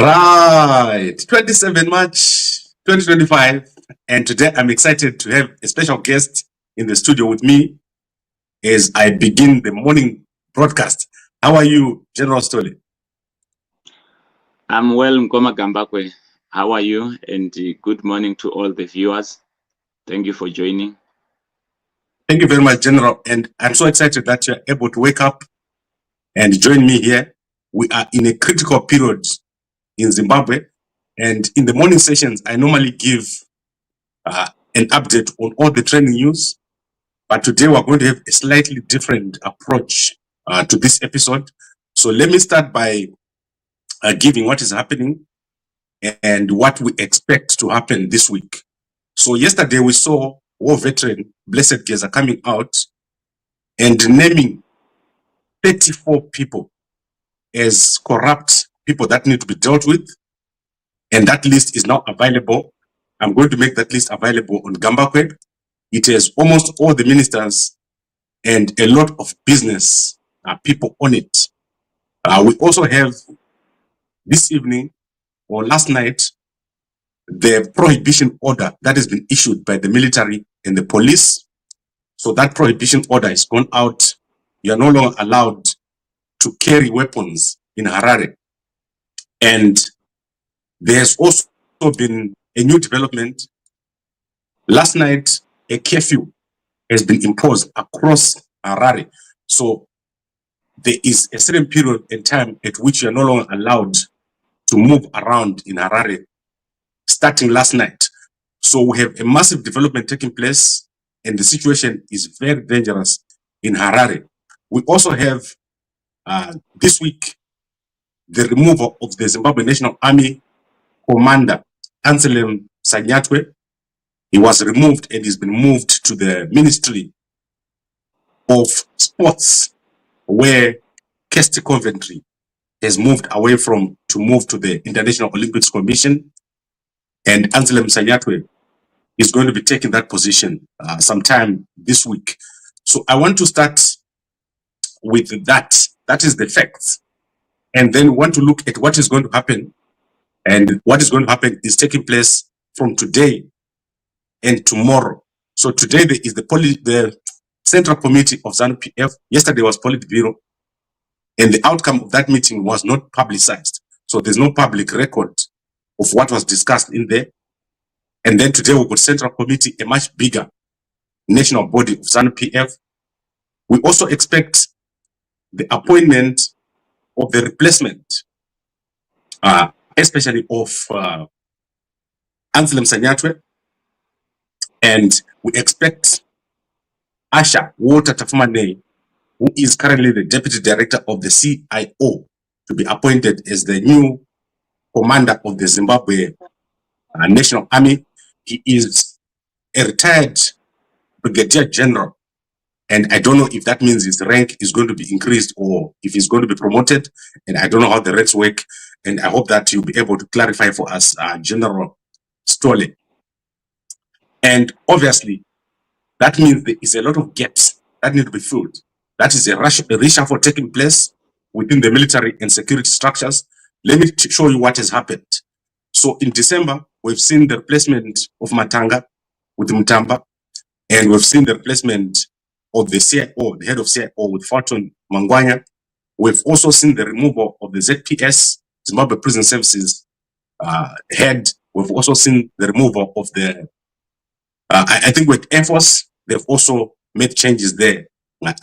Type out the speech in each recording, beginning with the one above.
Right, 27 March 2025, and today I'm excited to have a special guest in the studio with me as I begin the morning broadcast. How are you, General Stoli? I'm well, Mkoma Gambakwe. How are you? And good morning to all the viewers. Thank you for joining. Thank you very much, General, and I'm so excited that you're able to wake up and join me here. We are in a critical period in Zimbabwe, and in the morning sessions, I normally give an update on all the trending news, but today we're going to have a slightly different approach to this episode. So let me start by giving what is happening and what we expect to happen this week. So yesterday we saw war veteran Blessed Geza coming out and naming 34 people as corrupt people that need to be dealt with. And that list is now available. I'm going to make that list available on Gambakwe. It has almost all the ministers and a lot of business people on it. We also have this evening or last night, the prohibition order that has been issued by the military and the police. So that prohibition order is gone out. You are no longer allowed to carry weapons in Harare. And there's also been a new development. Last night, a curfew has been imposed across Harare. So there is a certain period in time at which you are no longer allowed to move around in Harare, starting last night. So we have a massive development taking place, and the situation is very dangerous in Harare. We also have this week the removal of the Zimbabwe National Army Commander Anselem Sanyatwe. He was removed and he's been moved to the Ministry of Sports, where Kirsty Coventry has moved away from to move to the International Olympics Commission, and Anselem Sanyatwe is going to be taking that position sometime this week. So I want to start with that. That is the facts. And then want to look at what is going to happen. And what is going to happen is taking place from today and tomorrow. So today there is the Central Committee of ZANU-PF. Yesterday was Politburo. And the outcome of that meeting was not publicized. So there's no public record of what was discussed in there. And then today we got Central Committee, a much bigger national body of ZANU-PF. We also expect the appointment of the replacement, especially of Anselem Sanyatwe. And we expect Asher Walter Tapfumaneyi, who is currently the Deputy Director of the CIO, to be appointed as the new commander of the Zimbabwe National Army. He is a retired Brigadier General, and I don't know if that means his rank is going to be increased or if he's going to be promoted, and I don't know how the ranks work, and I hope that you'll be able to clarify for us, General Stole. And obviously, that means there is a lot of gaps that need to be filled. That is a reshuffle taking place within the military and security structures. Let me show you what has happened. So in December, we've seen the replacement of Matanga with Mutamba, and we've seen the replacement of the CIO, the head of CIO, with Fortune Mangwanya. We've also seen the removal of the ZPS, Zimbabwe Prison Services head. We've also seen the removal of the, I think with Air Force, they've also made changes there.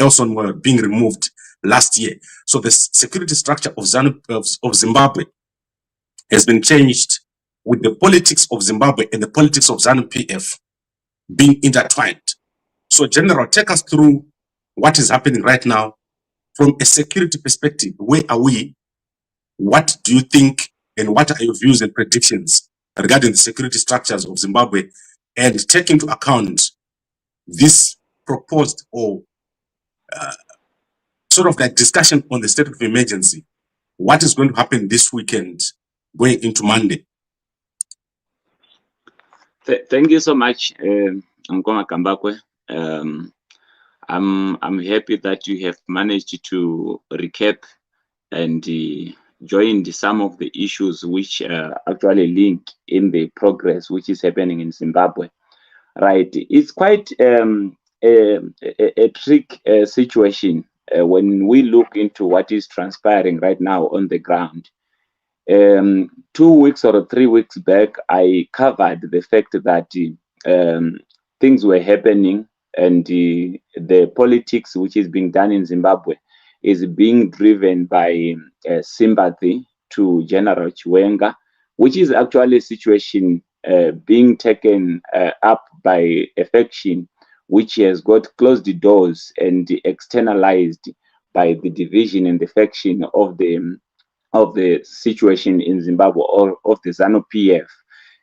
Elson were being removed last year. So the security structure of Zimbabwe has been changed, with the politics of Zimbabwe and the politics of ZANU-PF being intertwined. So General, take us through what is happening right now from a security perspective. Where are we? What do you think, and what are your views and predictions regarding the security structures of Zimbabwe, and take into account this proposed or sort of like discussion on the state of emergency? What is going to happen this weekend going into Monday? Thank you so much, Mkoma Kambakwe. I'm happy that you have managed to recap and joined some of the issues which actually link in the progress which is happening in Zimbabwe. Right, it's quite a trick situation when we look into what is transpiring right now on the ground. 2 weeks or 3 weeks back, I covered the fact that things were happening, and the politics which is being done in Zimbabwe is being driven by sympathy to General Chiwenga, which is actually a situation being taken up by a faction which has got closed doors and externalized by the division and the faction of the situation in Zimbabwe, or of the ZANU-PF.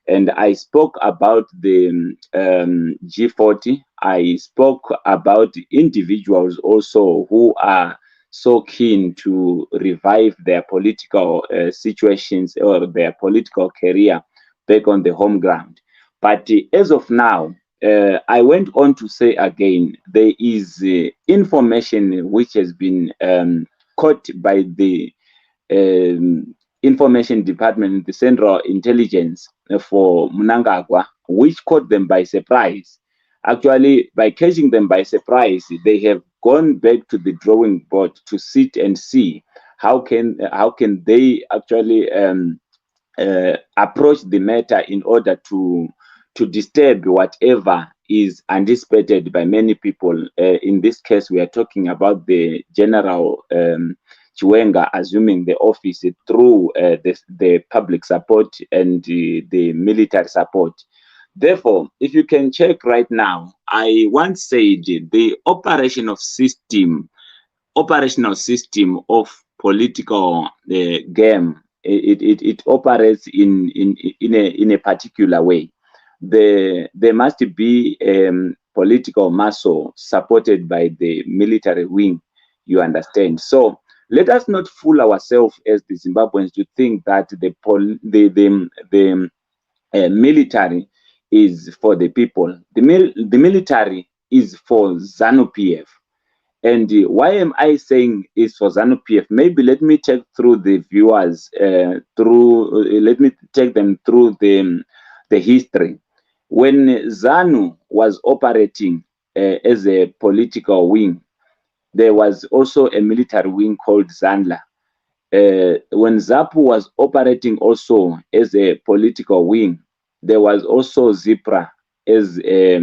And I spoke about the G40. I spoke about individuals also who are so keen to revive their political situations or their political career back on the home ground. But as of now, I went on to say again, there is information which has been caught by the information department, the Central Intelligence for Mnangagwa, which caught them by surprise. Actually, by catching them by surprise, they have gone back to the drawing board to sit and see how can they actually approach the matter in order to disturb whatever is anticipated by many people. In this case, we are talking about the General Chiwenga assuming the office through the public support and the military support. Therefore, if you can check right now, I once said the operational system of political game, it operates in a particular way. There must be political muscle supported by the military wing, you understand. So let us not fool ourselves as the Zimbabweans to think that the military is for the people. The military is for ZANU-PF. And why am I saying is for ZANU-PF? Maybe let me take through the viewers let me take them through the history. When ZANU was operating as a political wing, there was also a military wing called ZANLA. When ZAPU was operating also as a political wing, there was also ZIPRA as a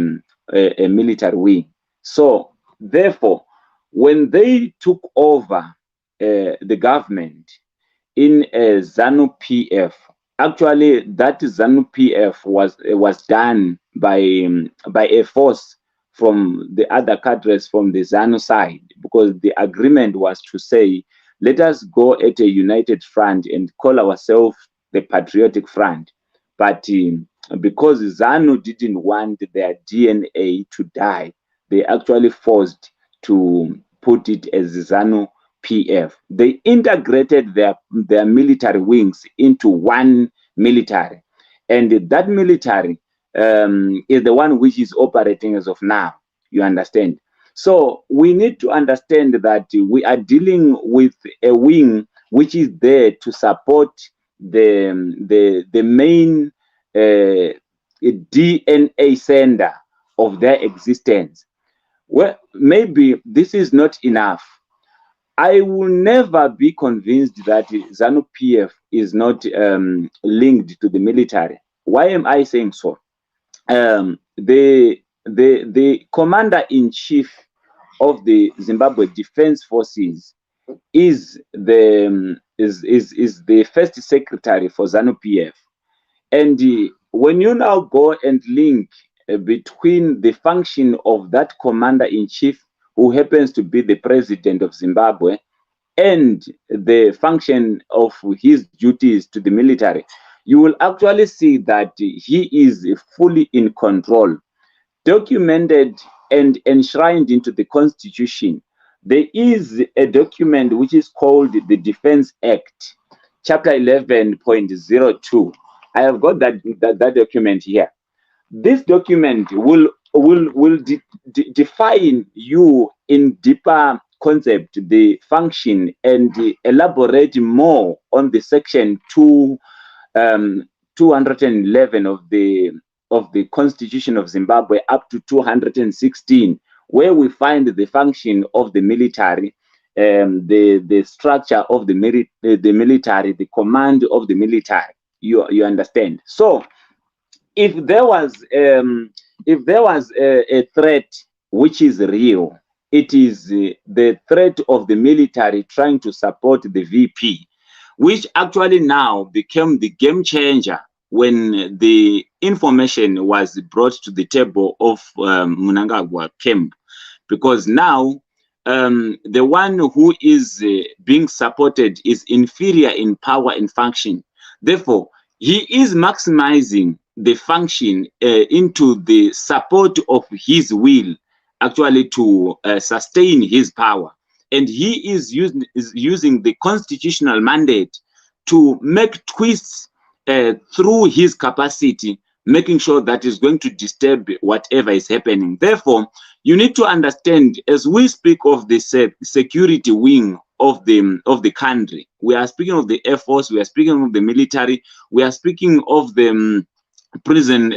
military wing. So therefore, when they took over the government in ZANU-PF, actually that ZANU-PF was done by a force from the other cadres from the ZANU side, because the agreement was to say, let us go at a united front and call ourselves the Patriotic Front. But because ZANU didn't want their DNA to die, they actually forced to put it as ZANU-PF. They integrated their military wings into one military, and that military is the one which is operating as of now, you understand. So we need to understand that we are dealing with a wing which is there to support the main DNA sender of their existence. Well, maybe this is not enough. I will never be convinced that ZANU-PF is not linked to the military. Why am I saying so? The commander-in-chief of the Zimbabwe Defense Forces is the first secretary for ZANU-PF. And when you now go and link between the function of that commander-in-chief, who happens to be the president of Zimbabwe, and the function of his duties to the military, you will actually see that he is fully in control. Documented and enshrined into the Constitution, there is a document which is called the Defense Act, Chapter 11.02. I have got that document here. This document will define you in deeper concept, the function, and elaborate more on the section 211 of the Constitution of Zimbabwe up to 216, where we find the function of the military, the structure of the military, the command of the military. You understand? So if there was a threat which is real, it is the threat of the military trying to support the VP, which actually now became the game changer when the information was brought to the table of Mnangagwa camp, because now the one who is being supported is inferior in power and function. Therefore, he is maximizing the function into the support of his will, actually to sustain his power. And he is using the constitutional mandate to make twists through his capacity, making sure that is going to disturb whatever is happening. Therefore, you need to understand, as we speak of the security wing of the country, we are speaking of the Air Force, we are speaking of the military, we are speaking of the prison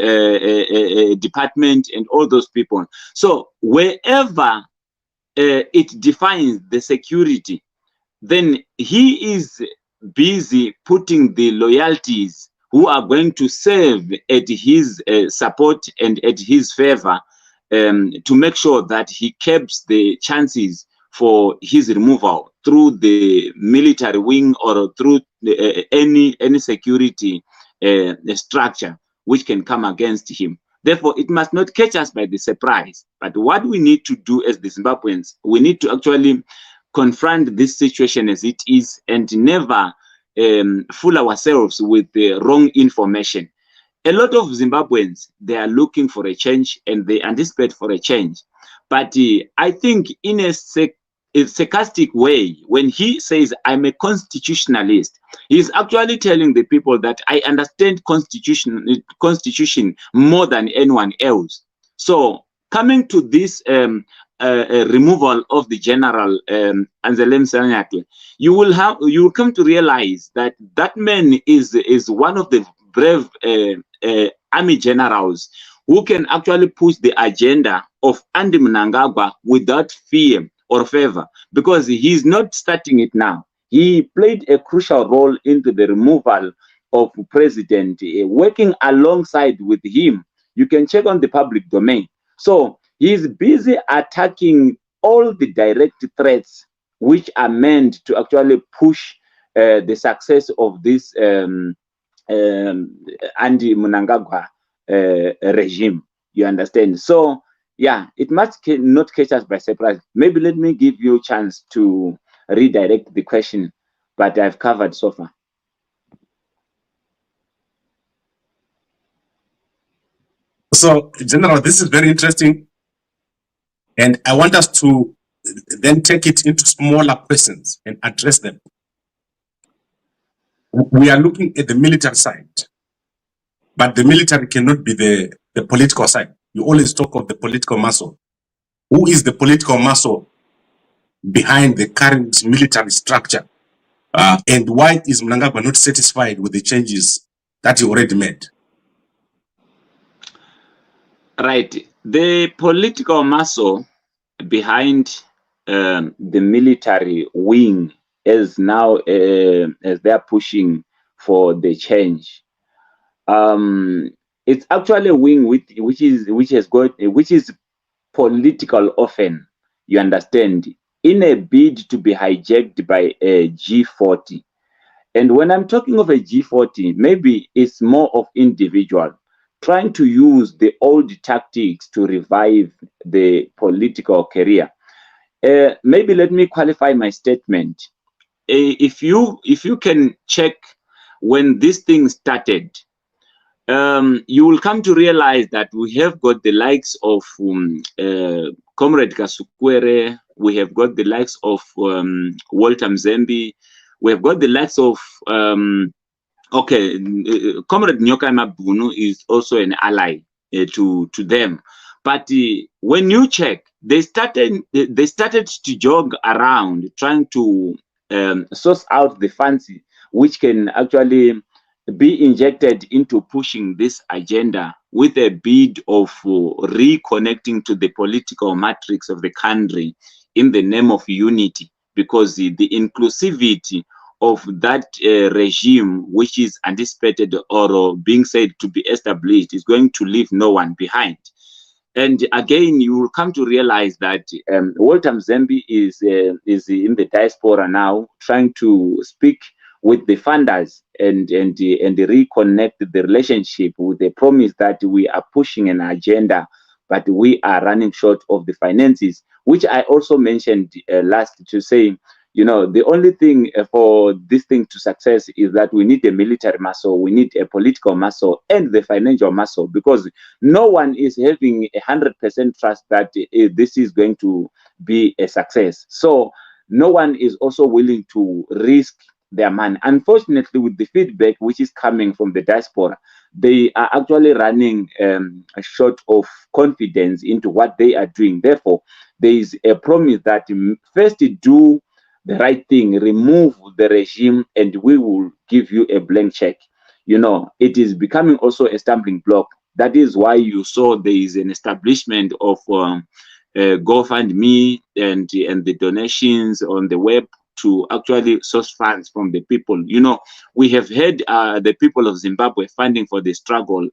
department and all those people. So wherever it defines the security, then he is busy putting the loyalties who are going to serve at his support and at his favor, to make sure that he keeps the chances for his removal through the military wing or through any security structure which can come against him. Therefore, it must not catch us by the surprise. But what we need to do as the Zimbabweans, we need to actually confront this situation as it is and never fool ourselves with the wrong information. A lot of Zimbabweans, they are looking for a change and they anticipate for a change. But I think in a sarcastic way, when he says, I'm a constitutionalist, he's actually telling the people that I understand constitution more than anyone else. So coming to this removal of the general Anselem Sanyatwe, you will come to realize that that man is one of the brave army generals who can actually push the agenda of Andy Mnangagwa without fear or favor, because he's not starting it now. He played a crucial role into the removal of president, working alongside with him. You can check on the public domain. So he's busy attacking all the direct threats which are meant to actually push the success of this Andy Mnangagwa regime. You understand? So yeah, it must not catch us by surprise. Maybe let me give you a chance to redirect the question, but I've covered so far. So, General, this is very interesting. And I want us to then take it into smaller questions and address them. We are looking at the military side, but the military cannot be the political side. You always talk of the political muscle. Who is the political muscle behind the current military structure? And why is Mnangagwa not satisfied with the changes that he already made? Right. The political muscle behind the military wing is now, as they're pushing for the change. It's actually a wing which is political often, you understand, in a bid to be hijacked by a G40. And when I'm talking of a G40, maybe it's more of individual trying to use the old tactics to revive the political career. Maybe let me qualify my statement. If you can check when this thing started, you will come to realize that we have got the likes of Comrade Kasukwere, we have got the likes of Walter Mzembe, we have got the likes of Comrade Nyoka Mabunu is also an ally to them. But when you check, they started to jog around trying to source out the funds which can actually be injected into pushing this agenda with a bid of reconnecting to the political matrix of the country in the name of unity, because the inclusivity of that regime, which is anticipated or being said to be established, is going to leave no one behind. And again, you will come to realize that Walter Mzembe is in the diaspora now, trying to speak with the funders and reconnect the relationship with the promise that we are pushing an agenda, but we are running short of the finances, which I also mentioned last to say, you know, the only thing for this thing to success is that we need a military muscle, we need a political muscle, and the financial muscle, because no one is having 100% trust that this is going to be a success. So no one is also willing to risk their money. Unfortunately, with the feedback which is coming from the diaspora, they are actually running short of confidence into what they are doing. Therefore, there is a promise that first do the right thing, remove the regime, and we will give you a blank check. You know, it is becoming also a stumbling block. That is why you saw there is an establishment of GoFundMe and the donations on the web to actually source funds from the people. You know, we have had the people of Zimbabwe funding for the struggle,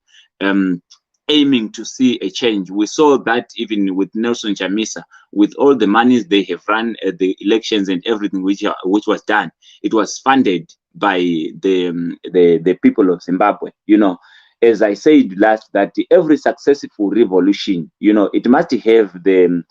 aiming to see a change. We saw that even with Nelson Chamisa, with all the monies they have run at the elections and everything which was done, it was funded by the people of Zimbabwe. You know, as I said last, that every successful revolution, you know, it must have the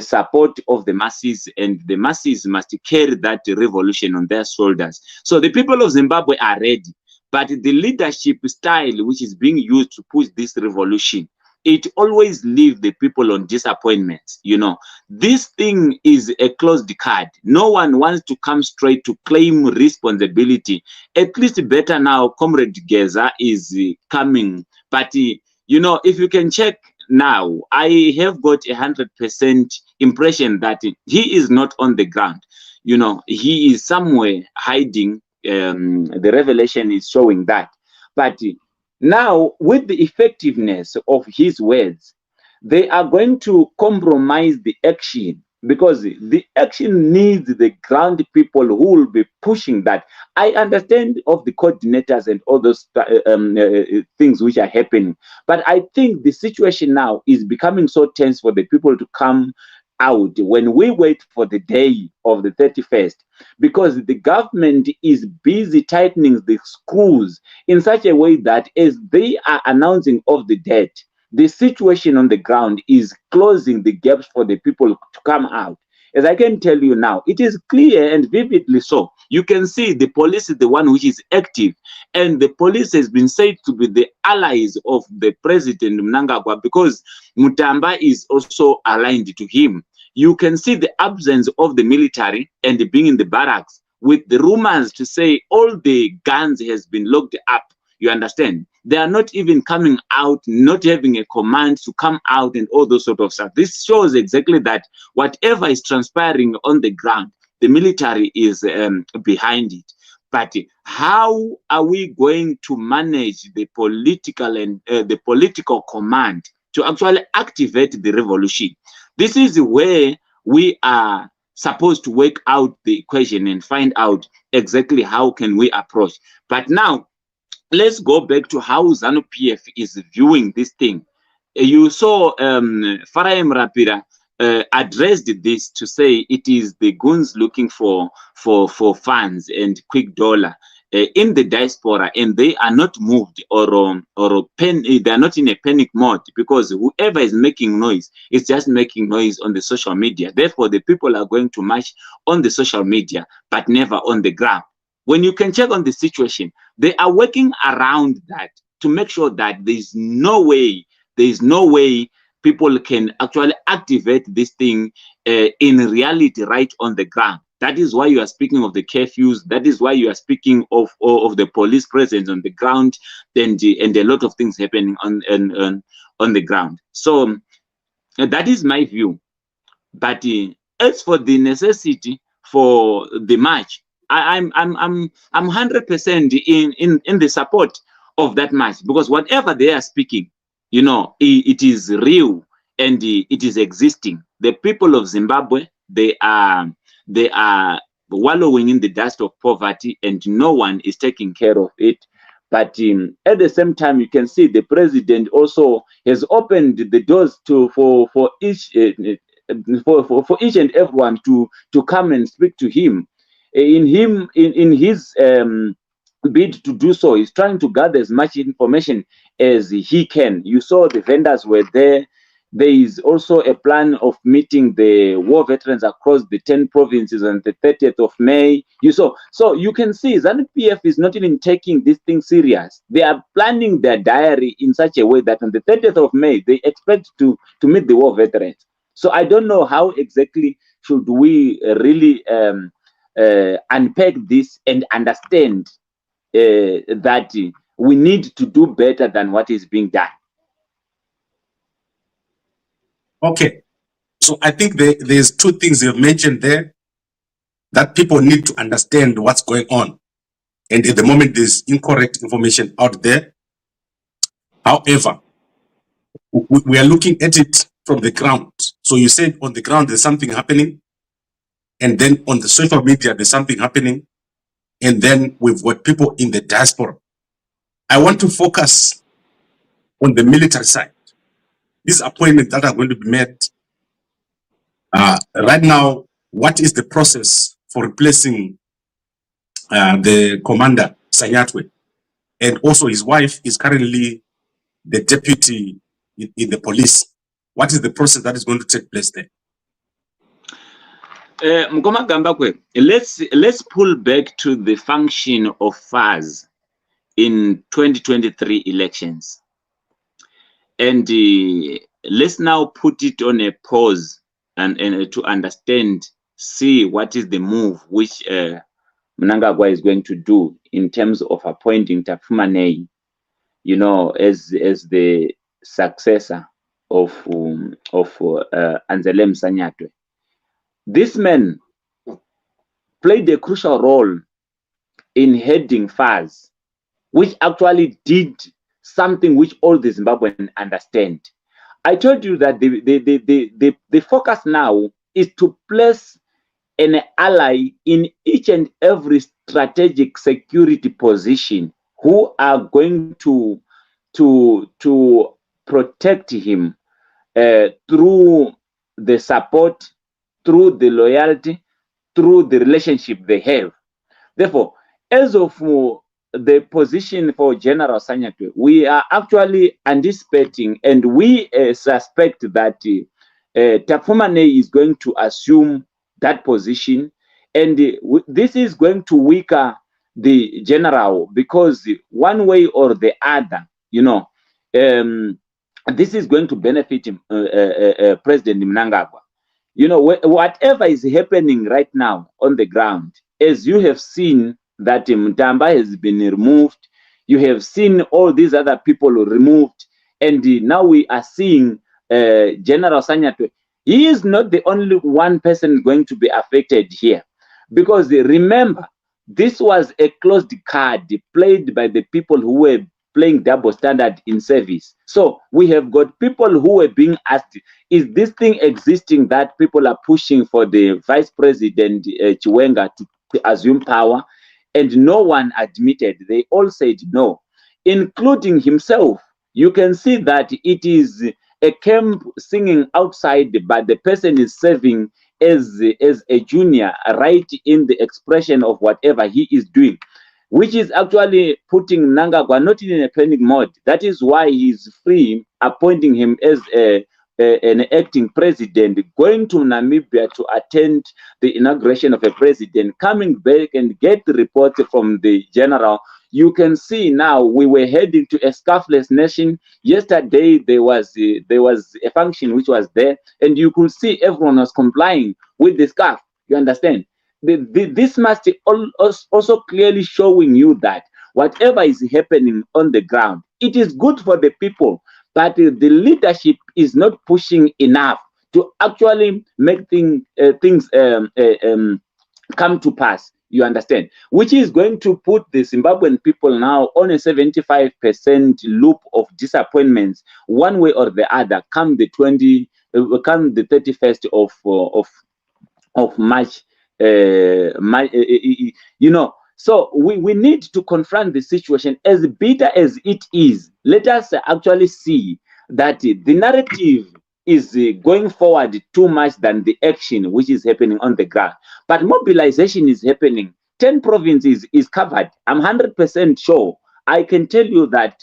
support of the masses, and the masses must carry that revolution on their shoulders. So the people of Zimbabwe are ready, but the leadership style which is being used to push this revolution, it always leaves the people on disappointments. You know, this thing is a closed card. No one wants to come straight to claim responsibility. At least better now, Comrade Geza is coming. But, you know, if you can check now, I have got 100% impression that he is not on the ground. You know, he is somewhere hiding. The revelation is showing that. But now, with the effectiveness of his words, they are going to compromise the action, because the action needs the ground people who will be pushing that. I understand of the coordinators and all those things which are happening, but I think the situation now is becoming so tense for the people to come out when we wait for the day of the 31st, because the government is busy tightening the screws in such a way that as they are announcing of the debt, the situation on the ground is closing the gaps for the people to come out. As I can tell you now, it is clear and vividly so. You can see the police is the one which is active, and the police has been said to be the allies of the President Mnangagwa, because Mutamba is also aligned to him. You can see the absence of the military and being in the barracks, with the rumors to say all the guns has been locked up. You understand? They are not even coming out, not having a command to come out and all those sort of stuff. This shows exactly that whatever is transpiring on the ground, the military is behind it. But how are we going to manage the political and the political command to actually activate the revolution? This is where we are supposed to work out the equation and find out exactly how can we approach. But now, let's go back to how ZANU-PF is viewing this thing. You saw Farai Rapira addressed this to say it is the goons looking for funds and quick dollar in the diaspora, and they are not moved or they are not in a panic mode, because whoever is making noise is just making noise on the social media. Therefore, the people are going to march on the social media, but never on the ground. When you can check on the situation, they are working around that to make sure that there is no way people can actually activate this thing in reality right on the ground. That is why you are speaking of the curfews. That is why you are speaking of the police presence on the ground, and a lot of things happening on the ground. So That is my view. But as for the necessity for the march, I'm 100% in the support of that march, because whatever they are speaking, you know, it is real and it is existing. The people of Zimbabwe, they are wallowing in the dust of poverty, and no one is taking care of it. But at the same time, you can see the president also has opened the doors to for each for each and everyone to come and speak to him. In his bid to do so, he's trying to gather as much information as he can. You saw the vendors were there. There is also a plan of meeting the war veterans across the 10 provinces on the 30th of May. You saw, so you can see ZANU-PF is not even taking this thing serious. They are planning their diary in such a way that on the 30th of May, they expect to meet the war veterans. So I don't know how exactly should we really unpack this and understand that we need to do better than what is being done. Okay, so I think there's two things you've mentioned there that people need to understand what's going on. And at the moment, there's incorrect information out there. However, we are looking at it from the ground. So you said on the ground, there's something happening. And then on the social media, there's something happening. And then we've got people in the diaspora. I want to focus on the military side. These appointments that are going to be made right now, what is the process for replacing the commander, Sanyatwe? And also his wife is currently the deputy in the police. What is the process that is going to take place there? Mkoma Gambakwe, let's pull back to the function of FAS in 2023 elections. And let's now put it on a pause and to understand, see what is the move which Mnangagwa is going to do in terms of appointing Tapfumaneyi, you know, as the successor of Anselem Sanyatwe. This man played a crucial role in heading FAS, which actually did something which all the Zimbabweans understand. I told you that the focus now is to place an ally in each and every strategic security position who are going to protect him through the support, through the loyalty, through the relationship they have. Therefore, as of the position for General Sanyatwe, we are actually anticipating and we suspect that Tapfumaneyi is going to assume that position, and this is going to weaken the general, because one way or the other, you know, this is going to benefit President Mnangagwa. You know, whatever is happening right now on the ground, as you have seen that Mtamba has been removed, you have seen all these other people removed, and now we are seeing General Sanyatwe. He is not the only one person going to be affected here, because remember, this was a closed card played by the people who were playing double standard in service. So we have got people who were being asked, is this thing existing that people are pushing for the Vice President Chiwenga to assume power? And no one admitted. They all said no, including himself. You can see that it is a camp singing outside, but the person is serving as a junior right in the expression of whatever he is doing, which is actually putting Mnangagwa not in a panic mode. That is why he is free, appointing him as an acting president, going to Namibia to attend the inauguration of a president, coming back and get the report from the general. You can see now we were heading to a scarfless nation. Yesterday there was a function which was there, and you could see everyone was complying with the scarf. You understand? This must also clearly showing you that whatever is happening on the ground, it is good for the people, but the leadership is not pushing enough to actually make things come to pass. You understand? Which is going to put the Zimbabwean people now on a 75% loop of disappointments, one way or the other. Come the 31st of March, you know. So we need to confront the situation, as bitter as it is. Let us actually see that the narrative is going forward too much than the action which is happening on the ground. But mobilization is happening. 10 provinces is covered. I'm 100% sure. I can tell you that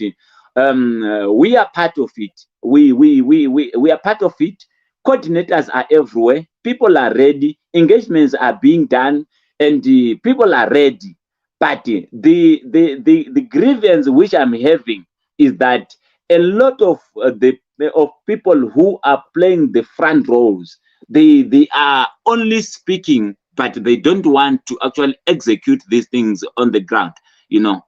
we are part of it. We are part of it. Coordinators are everywhere. People are ready. Engagements are being done, and people are ready. But the grievance which I'm having is that a lot of people who are playing the front roles, they are only speaking, but they don't want to actually execute these things on the ground, you know.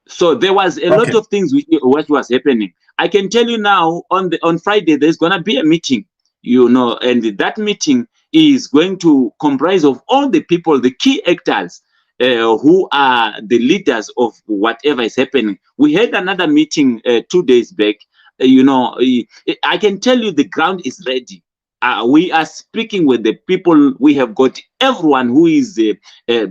So there was a lot of things which was happening. I can tell you now, on Friday there's gonna be a meeting, you know, and that meeting is going to comprise of all the people, the key actors, who are the leaders of whatever is happening. We had another meeting 2 days back. You know, I can tell you the ground is ready. We are speaking with the people. We have got everyone who is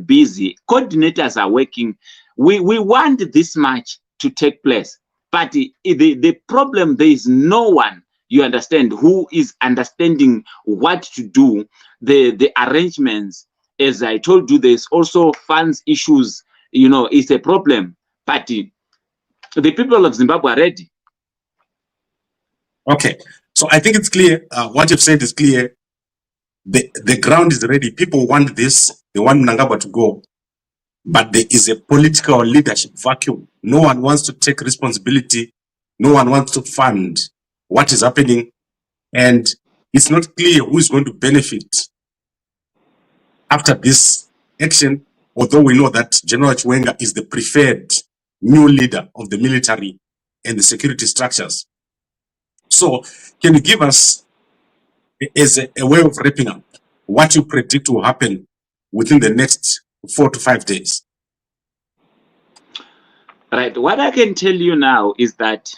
busy. Coordinators are working. We want this match to take place. But the problem, there is no one, you understand, who is understanding what to do, the arrangements. As I told you, there's also funds issues, you know, it's a problem. But the people of Zimbabwe are ready. Okay, so I think it's clear. What you've said is clear. The ground is ready. People want this. They want Mnangagwa to go. But there is a political leadership vacuum. No one wants to take responsibility. No one wants to fund what is happening. And it's not clear who is going to benefit after this action, although we know that General Chiwenga is the preferred new leader of the military and the security structures. So can you give us, as a way of wrapping up, what you predict will happen within the next 4 to 5 days? Right. What I can tell you now is that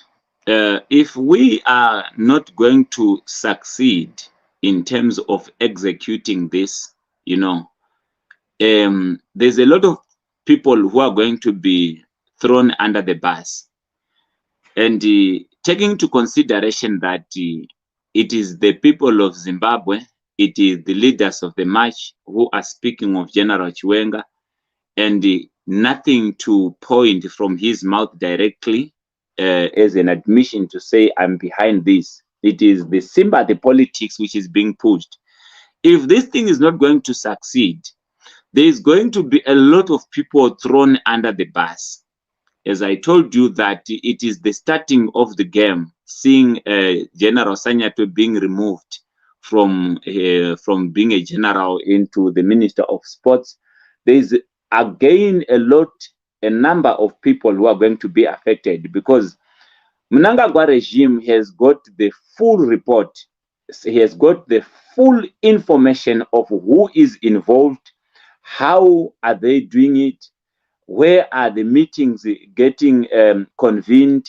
if we are not going to succeed in terms of executing this, you know, there's a lot of people who are going to be thrown under the bus. And taking into consideration that it is the people of Zimbabwe, it is the leaders of the march who are speaking of General Chiwenga, and nothing to point from his mouth directly as an admission to say, I'm behind this. It is the sympathy politics which is being pushed. If this thing is not going to succeed, there is going to be a lot of people thrown under the bus. As I told you, that it is the starting of the game, seeing General Sanyatwe being removed from being a general into the Minister of Sports. There is again a number of people who are going to be affected, because Mnangagwa regime has got the full report. He has got the full information of who is involved, how are they doing it, where are the meetings getting convened,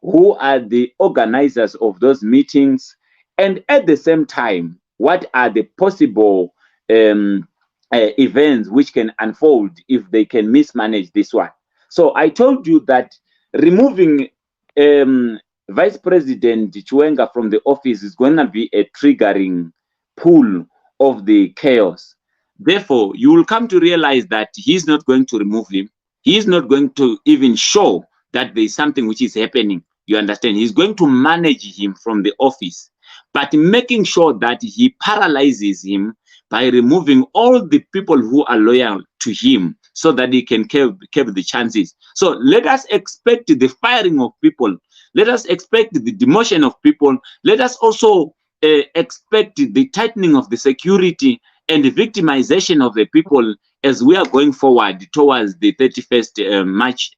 who are the organizers of those meetings, and at the same time, what are the possible events which can unfold if they can mismanage this one. So I told you that removing Vice President Chiwenga from the office is going to be a triggering pull of the chaos. Therefore, you will come to realize that he's not going to remove him. He's not going to even show that there is something which is happening. You understand? He's going to manage him from the office, but making sure that he paralyzes him by removing all the people who are loyal to him, so that he can keep the chances. So let us expect the firing of people. Let us expect the demotion of people. Let us also expect the tightening of the security and the victimization of the people as we are going forward towards the 31st March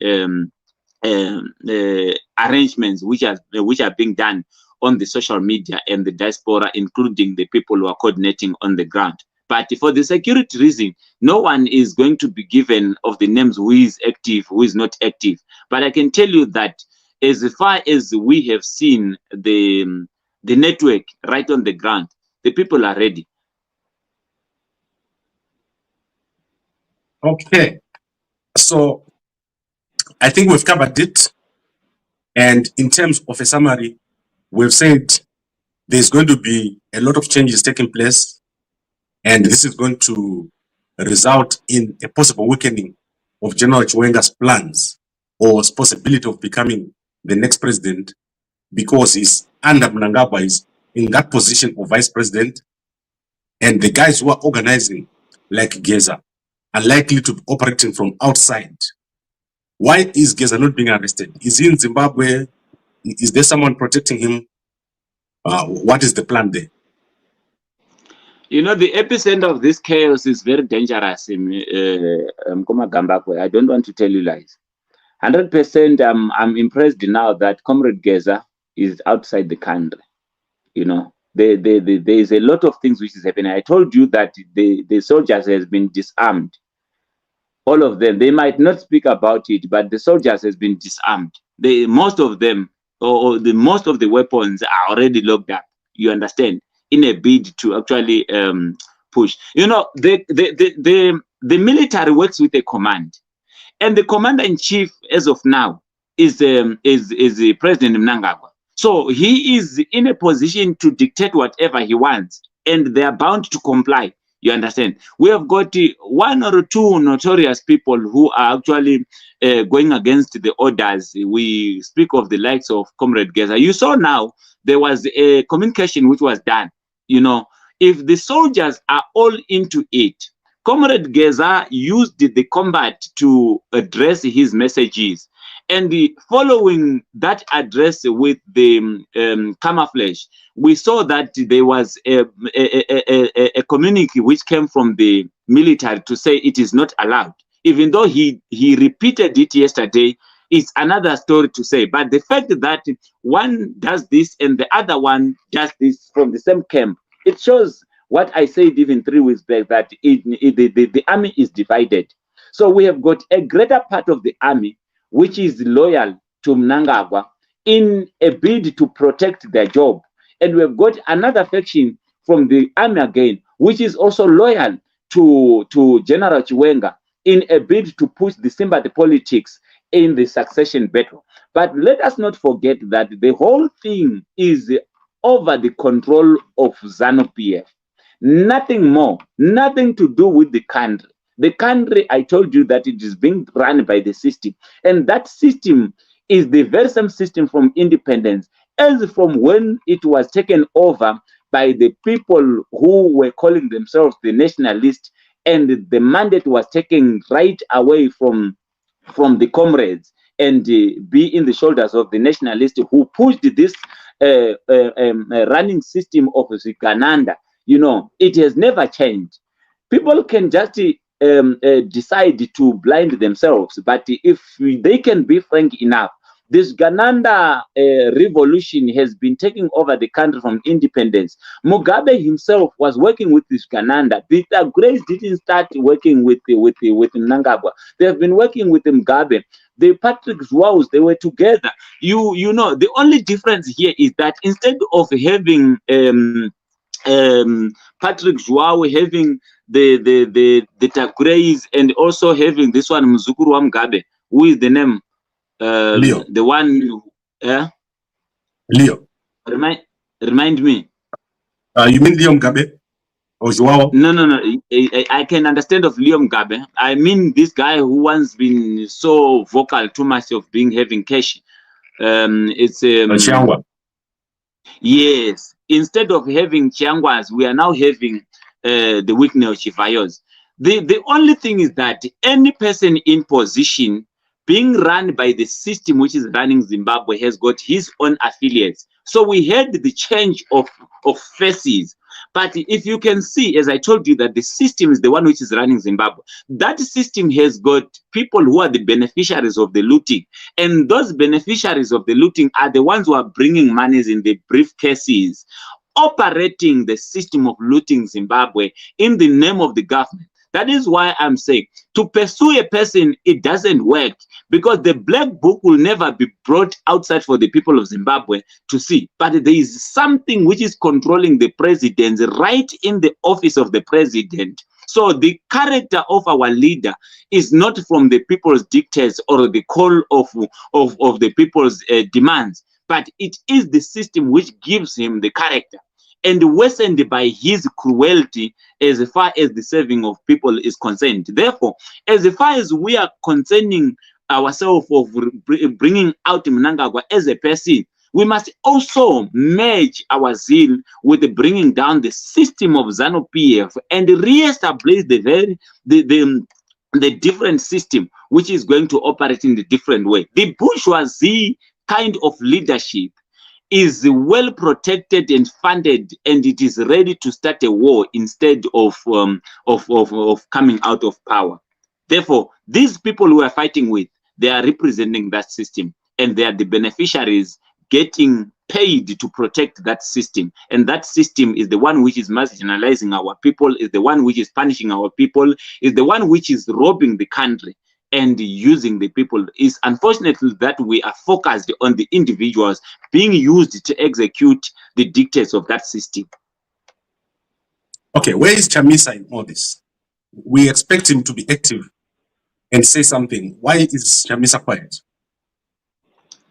arrangements which are being done on the social media and the diaspora, including the people who are coordinating on the ground. But for the security reason, no one is going to be given of the names who is active, who is not active. But I can tell you that as far as we have seen the network right on the ground, the people are ready. Okay. So I think we've covered it. And in terms of a summary, we've said there's going to be a lot of changes taking place, and this is going to result in a possible weakening of General Chiwenga's plans or his possibility of becoming the next president, because he's under Mnangagwa is in that position of vice president, and the guys who are organizing, like Geza, are likely to be operating from outside. Why is Geza not being arrested? Is he in Zimbabwe? Is there someone protecting him? What is the plan there? You know, the epicenter of this chaos is very dangerous in Gambakwe. I don't want to tell you lies. 100%, I'm impressed now that Comrade Geza is outside the country. You know, there is a lot of things which is happening. I told you that the soldiers has been disarmed. All of them. They might not speak about it, but the soldiers has been disarmed. Most of them, or most of the weapons are already locked up. You understand? In a bid to actually push. You know, the military works with a command, and the commander-in-chief as of now is President Mnangagwa. So he is in a position to dictate whatever he wants, and they are bound to comply. You understand? We have got one or two notorious people who are actually going against the orders. We speak of the likes of Comrade Geza. You saw now there was a communication which was done. You know, if the soldiers are all into it, Comrade Geza used the combat to address his messages. And following that address with the camouflage, we saw that there was a communique which came from the military to say it is not allowed. Even though he repeated it yesterday, it's another story to say. But the fact that one does this and the other one does this from the same camp, it shows what I said even 3 weeks back, that the army is divided. So we have got a greater part of the army which is loyal to Mnangagwa in a bid to protect their job. And we've got another faction from the army again, which is also loyal to General Chiwenga in a bid to push the sympathy politics in the succession battle. But let us not forget that the whole thing is over the control of ZANU-PF. Nothing more, nothing to do with the country. The country, I told you that it is being run by the system. And that system is the very same system from independence as from when it was taken over by the people who were calling themselves the nationalists, and the mandate was taken right away from the comrades and be in the shoulders of the nationalists who pushed this running system of Zigananda. You know, it has never changed. People can just decide to blind themselves, but if they can be frank enough, this Gananda revolution has been taking over the country from independence. Mugabe himself was working with this Gananda. Peter Grace didn't start working with Mnangagwa. They have been working with Mugabe. The Patrick Zwaus, they were together. You know, the only difference here is that instead of having Patrick Zwaus having the Tagreis and also having this one Mzukuru wa Mugabe, who is the name? Leo. The one, Leo. Remind me. You mean Leo Mugabe or Joao? No. I can understand of Leo Mugabe. I mean this guy who once been so vocal too much of having cash. It's Chiangwa. Yes. Instead of having Chiangwas, we are now having the weakness of Chivayos. The only thing is that any person in position being run by the system which is running Zimbabwe has got his own affiliates. So we had the change of faces. But if you can see, as I told you, that the system is the one which is running Zimbabwe. That system has got people who are the beneficiaries of the looting. And those beneficiaries of the looting are the ones who are bringing monies in the briefcases, operating the system of looting Zimbabwe in the name of the government. That is why I'm saying to pursue a person, it doesn't work, because the black book will never be brought outside for the people of Zimbabwe to see. But there is something which is controlling the president right in the office of the president. So the character of our leader is not from the people's dictates or the call of the people's demands, but it is the system which gives him the character, and worsened by his cruelty as far as the saving of people is concerned. Therefore, as far as we are concerning ourselves of bringing out Mnangagwa as a person, we must also merge our zeal with the bringing down the system of ZANU-PF and re-establish the different system which is going to operate in the different way. The bourgeoisie kind of leadership is well protected and funded, and it is ready to start a war instead of coming out of power. Therefore, these people who are fighting with, they are representing that system, and they are the beneficiaries getting paid to protect that system. And that system is the one which is marginalizing our people, is the one which is punishing our people, is the one which is robbing the country and using the people. Is unfortunately that we are focused on the individuals being used to execute the dictates of that system. Okay, where is Chamisa in all this? We expect him to be active and say something. Why is Chamisa quiet?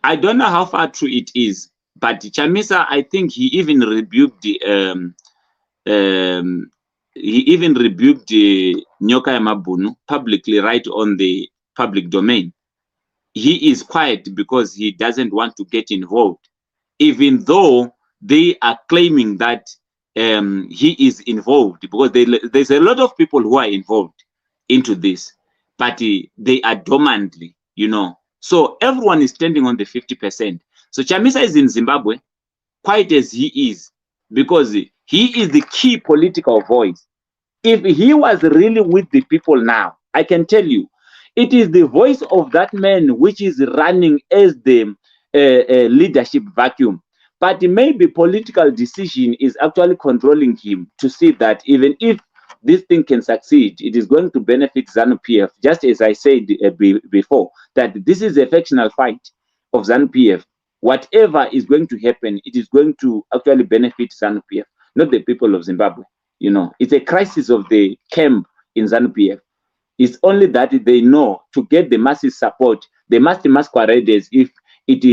I don't know how far true it is, but Chamisa, I think he even rebuked the Nyoka Mabunu publicly, right on the public domain. He is quiet because he doesn't want to get involved, even though they are claiming that he is involved, because there's a lot of people who are involved into this, but they are dormantly, you know. So everyone is standing on the 50%. So Chamisa is in Zimbabwe, quiet as he is, because he is the key political voice. If he was really with the people now, I can tell you, it is the voice of that man which is running as the leadership vacuum. But maybe political decision is actually controlling him to see that even if this thing can succeed, it is going to benefit ZANU-PF, just as I said before, that this is a factional fight of ZANU-PF. Whatever is going to happen, it is going to actually benefit ZANU-PF, not the people of Zimbabwe. You know, it's a crisis of the camp in ZANU-PF. It's only that they know to get the massive support, they must masquerade as if it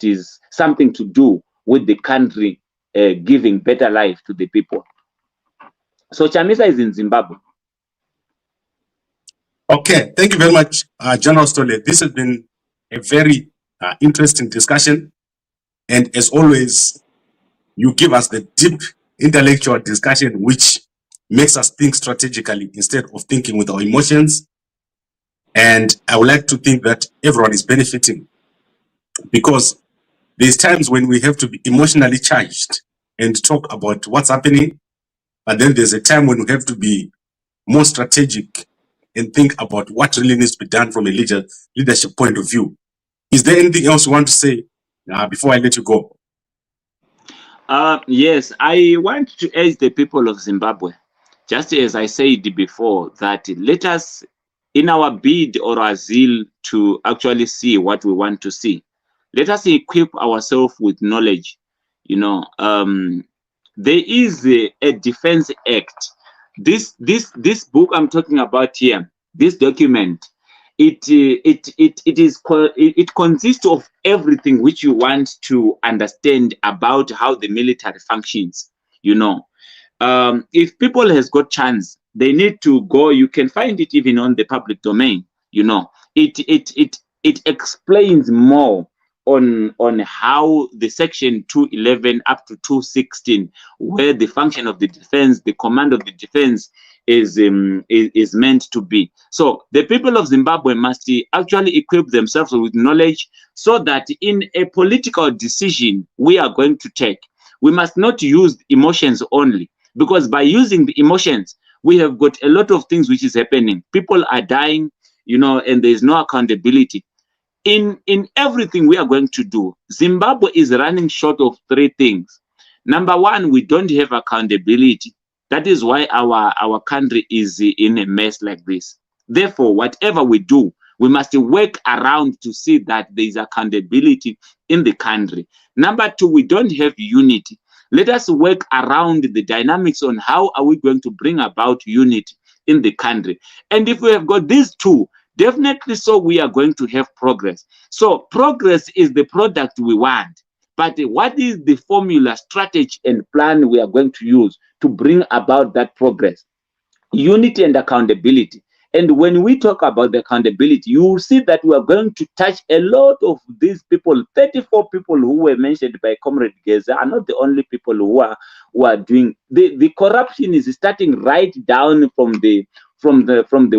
is something to do with the country giving better life to the people. So Chamisa is in Zimbabwe. Okay, thank you very much, General Stole. This has been a very interesting discussion. And as always, you give us the deep intellectual discussion which makes us think strategically instead of thinking with our emotions. And I would like to think that everyone is benefiting, because there's times when we have to be emotionally charged and talk about what's happening, but then there's a time when we have to be more strategic and think about what really needs to be done from a leadership point of view. Is there anything else you want to say before I let you go? Yes, I want to urge the people of Zimbabwe, just as I said before, that let us, in our bid or our zeal to actually see what we want to see, let us equip ourselves with knowledge. You know, there is a Defense Act. This book I'm talking about here, this document, it consists of everything which you want to understand about how the military functions. You know, if people has got chance, they need to go. You can find it even on the public domain. You know, it explains more on how the section 211 up to 216, where the function of the defense, the command of the defense is meant to be. So the people of Zimbabwe must actually equip themselves with knowledge, so that in a political decision we are going to take, we must not use emotions only, because by using the emotions, we have got a lot of things which is happening. People are dying, you know, and there is no accountability. In everything we are going to do, Zimbabwe is running short of three things. Number one, we don't have accountability. That is why our country is in a mess like this. Therefore, whatever we do, we must work around to see that there is accountability in the country. Number two, we don't have unity. Let us work around the dynamics on how are we going to bring about unity in the country. And if we have got these two, definitely so we are going to have progress. So progress is the product we want. But what is the formula, strategy, and plan we are going to use to bring about that progress? Unity and accountability. And when we talk about the accountability, you will see that we are going to touch a lot of these people. 34 people who were mentioned by Comrade Geza are not the only people who are doing the corruption is starting right down from the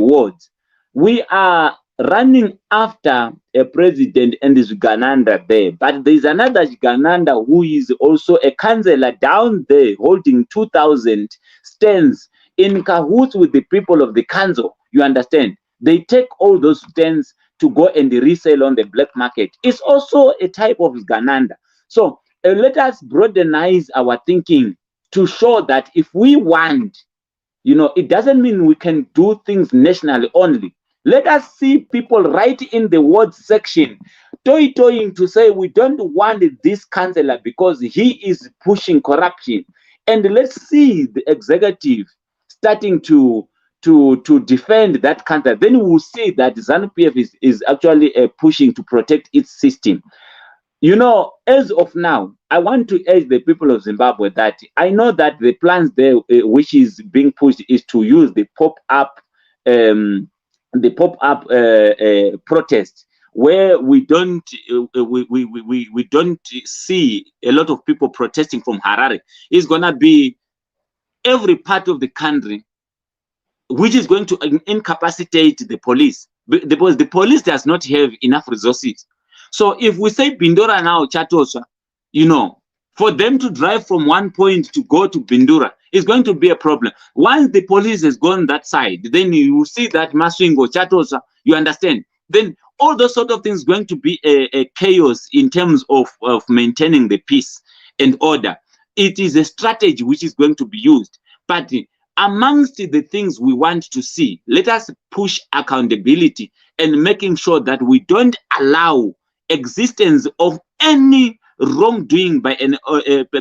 wards. We are running after a president and his Gananda there, but there is another Gananda who is also a councillor down there holding 2,000 stands in cahoots with the people of the council. You understand? They take all those stands to go and resell on the black market. It's also a type of Gananda. So let us broadenize our thinking to show that if we want, you know, it doesn't mean we can do things nationally only. Let us see people right in the ward section toying to say we don't want this councillor because he is pushing corruption. And let's see the executive starting to defend that councillor. Then we will see that ZANU-PF is actually pushing to protect its system. You know, as of now, I want to urge the people of Zimbabwe that I know that the plans there, which is being pushed, is to use the pop-up protest, where we don't see a lot of people protesting from Harare. It's gonna be every part of the country, which is going to incapacitate the police, because the police does not have enough resources. So if we say Bindura now, Chatosha, you know, for them to drive from one point to go to Bindura is going to be a problem. Once the police has gone that side, then you see that Maswingo, Chatosha, you understand? Then all those sort of things going to be a chaos in terms of maintaining the peace and order. It is a strategy which is going to be used. But amongst the things we want to see, let us push accountability and making sure that we don't allow existence of any wrongdoing by an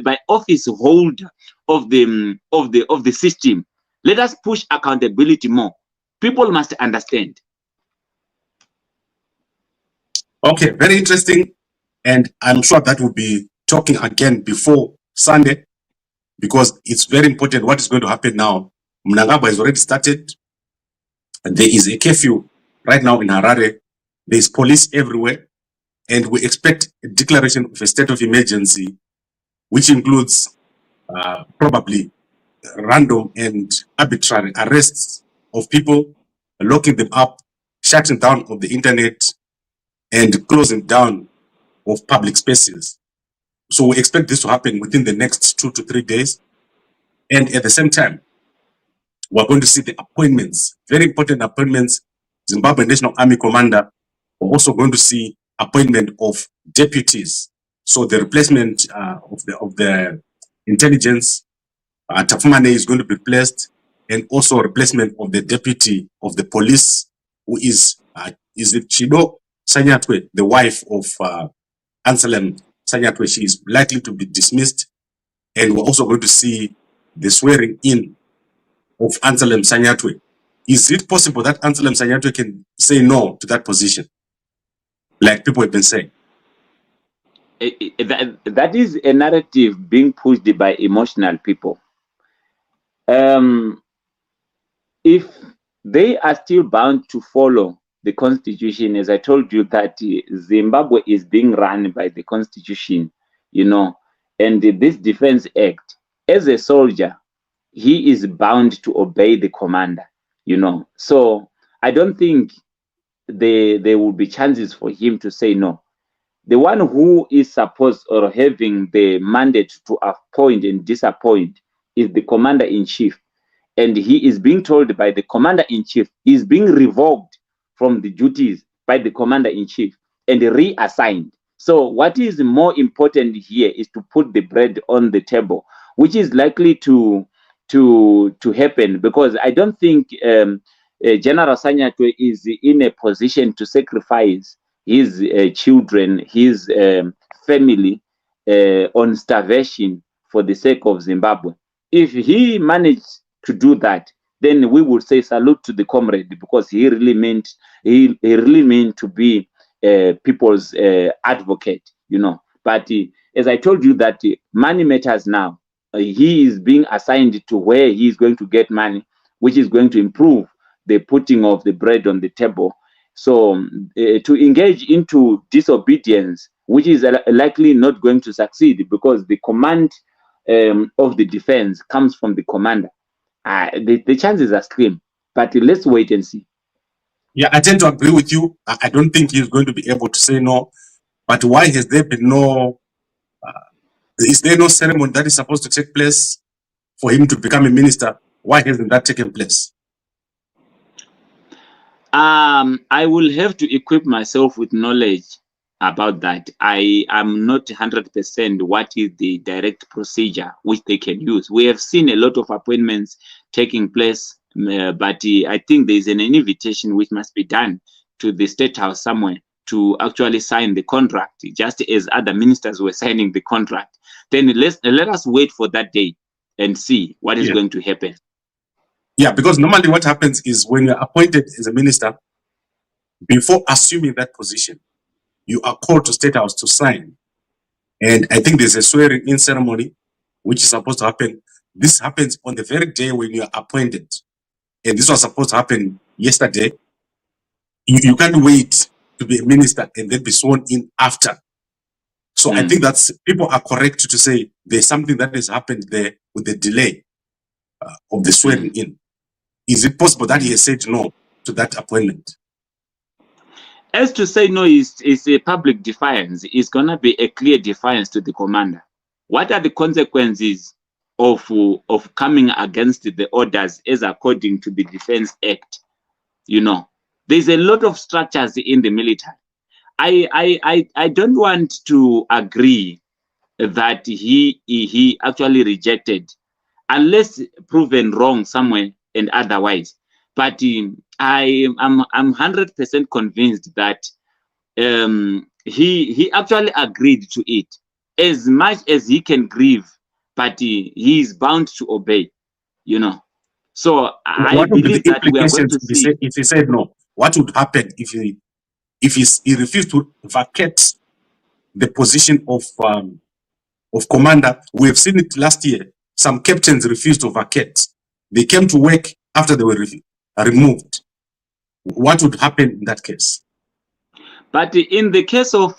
by office holder of the system. Let us push accountability more. People must understand. Okay, very interesting. And I'm sure that we'll be talking again before Sunday, because it's very important what is going to happen now. Mnangagwa has already started. There is a curfew right now in Harare. There is police everywhere. And we expect a declaration of a state of emergency, which includes probably random and arbitrary arrests of people, locking them up, shutting down of the internet, and closing down of public spaces. So we expect this to happen within the next 2 to 3 days. And at the same time, we're going to see the appointments, very important appointments. Zimbabwe National Army Commander, we're also going to see appointment of deputies. So the replacement of the intelligence, Tapfumaneyi is going to be replaced, and also replacement of the deputy of the police, who is it Chido Sanyatwe, the wife of Anselem Sanyatwe. She is likely to be dismissed. And we're also going to see the swearing in of Anselem Sanyatwe. Is it possible that Anselem Sanyatwe can say no to that position, like people have been saying? That is a narrative being pushed by emotional people. If they are still bound to follow the constitution, as I told you, that Zimbabwe is being run by the constitution, you know, and this Defense Act, as a soldier, he is bound to obey the commander, you know. So I don't think there will be chances for him to say no. the one who is supposed or having the mandate to appoint and disappoint is the commander-in-chief. And he is being told by the commander-in-chief, he is being revoked from the duties by the commander-in-chief and reassigned. So what is more important here is to put the bread on the table, which is likely to happen, because I don't think General Sanyatwe is in a position to sacrifice his children, his family on starvation for the sake of Zimbabwe. If he managed to do that, then we would say salute to the comrade, because he really meant to be people's advocate, you know. But as I told you, that money matters now. He is being assigned to where he is going to get money, which is going to improve the putting of the bread on the table. So to engage into disobedience, which is likely not going to succeed, because the command of the defense comes from the commander. The chances are slim, but let's wait and see. Yeah, I tend to agree with you. I don't think he's going to be able to say no. But why has there been no, is there no ceremony that is supposed to take place for him to become a minister? Why hasn't that taken place? I will have to equip myself with knowledge about that. I am not 100% what is the direct procedure which they can use. We have seen a lot of appointments taking place, but I think there is an invitation which must be done to the State House somewhere to actually sign the contract, just as other ministers were signing the contract. Then let us wait for that day and see what is going to happen. Yeah, because normally what happens is when you're appointed as a minister, before assuming that position, you are called to State House to sign. And I think there's a swearing-in ceremony which is supposed to happen. This happens on the very day when you are appointed. And this was supposed to happen yesterday. You can't wait to be a minister and then be sworn in after. So I think that's, people are correct to say there's something that has happened there with the delay of the swearing in. Is it possible that he has said no to that appointment? As to say no is a public defiance. It's going to be a clear defiance to the commander. What are the consequences of coming against the orders as according to the Defense Act? You know, there's a lot of structures in the military. I don't want to agree that he actually rejected, unless proven wrong somewhere and otherwise. But I'm 100% convinced that he actually agreed to it, as much as he can grieve, but he is bound to obey, you know. So I believe that we are going to see. If he said no, what would happen if he refused to vacate the position of commander? We have seen it last year. Some captains refused to vacate. They came to work after they were removed. What would happen in that case? But in the case of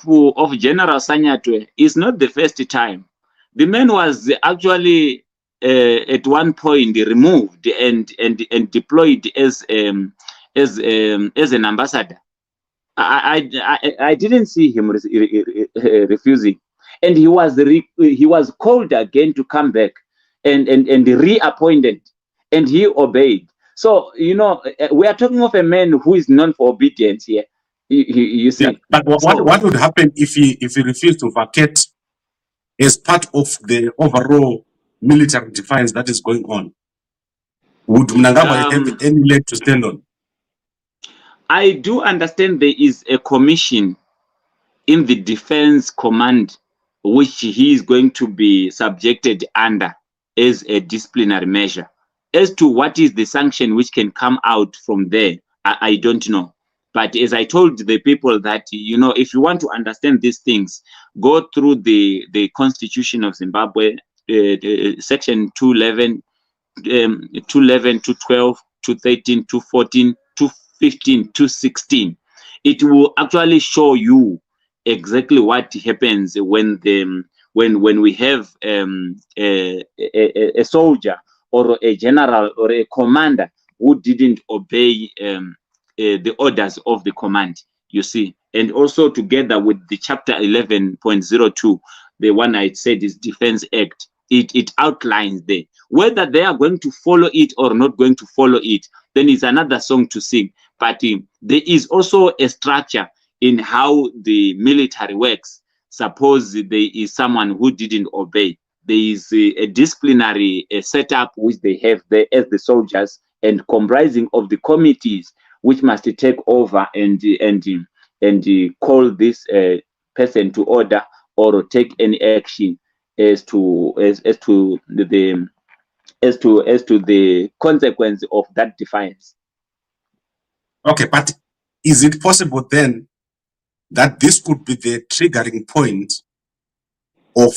General Sanyatwe, it's not the first time. The man was actually at one point removed and deployed as an ambassador. I didn't see him refusing, and he was called again to come back and reappointed, and he obeyed. So, you know, we are talking of a man who is known for obedience here. You see. Yeah, but what would happen if he refused to vacate as part of the overall military defiance that is going on? Would Mnangagwa have any leg to stand on? I do understand there is a commission in the defense command which he is going to be subjected under as a disciplinary measure. As to what is the sanction which can come out from there, I don't know. But as I told the people that, you know, if you want to understand these things, go through the Constitution of Zimbabwe, section 211, 212, 213, 214, 215, 216. It will actually show you exactly what happens when we have a soldier or a general or a commander who didn't obey the orders of the command. You see, and also together with the chapter 11.02, the one I said is Defense Act, it outlines there. Whether they are going to follow it or not going to follow it, then it's another song to sing. But there is also a structure in how the military works. Suppose there is someone who didn't obey, there is a disciplinary setup which they have there as the soldiers, and comprising of the committees which must take over and call this person to order or take any action as to the consequence of that defiance. Okay, but is it possible then that this could be the triggering point of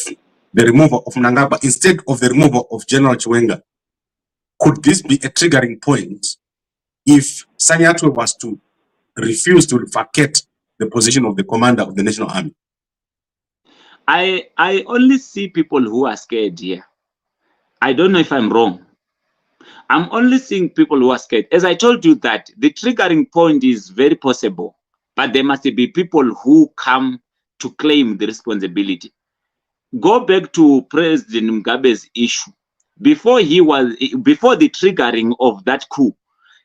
the removal of Mnangagwa instead of the removal of General Chiwenga? Could this be a triggering point if Sanyatwe was to refuse to vacate the position of the commander of the National Army? I only see people who are scared here. I don't know if I'm wrong. I'm only seeing people who are scared. As I told you that the triggering point is very possible, but there must be people who come to claim the responsibility. Go back to President Mugabe's issue. Before the triggering of that coup,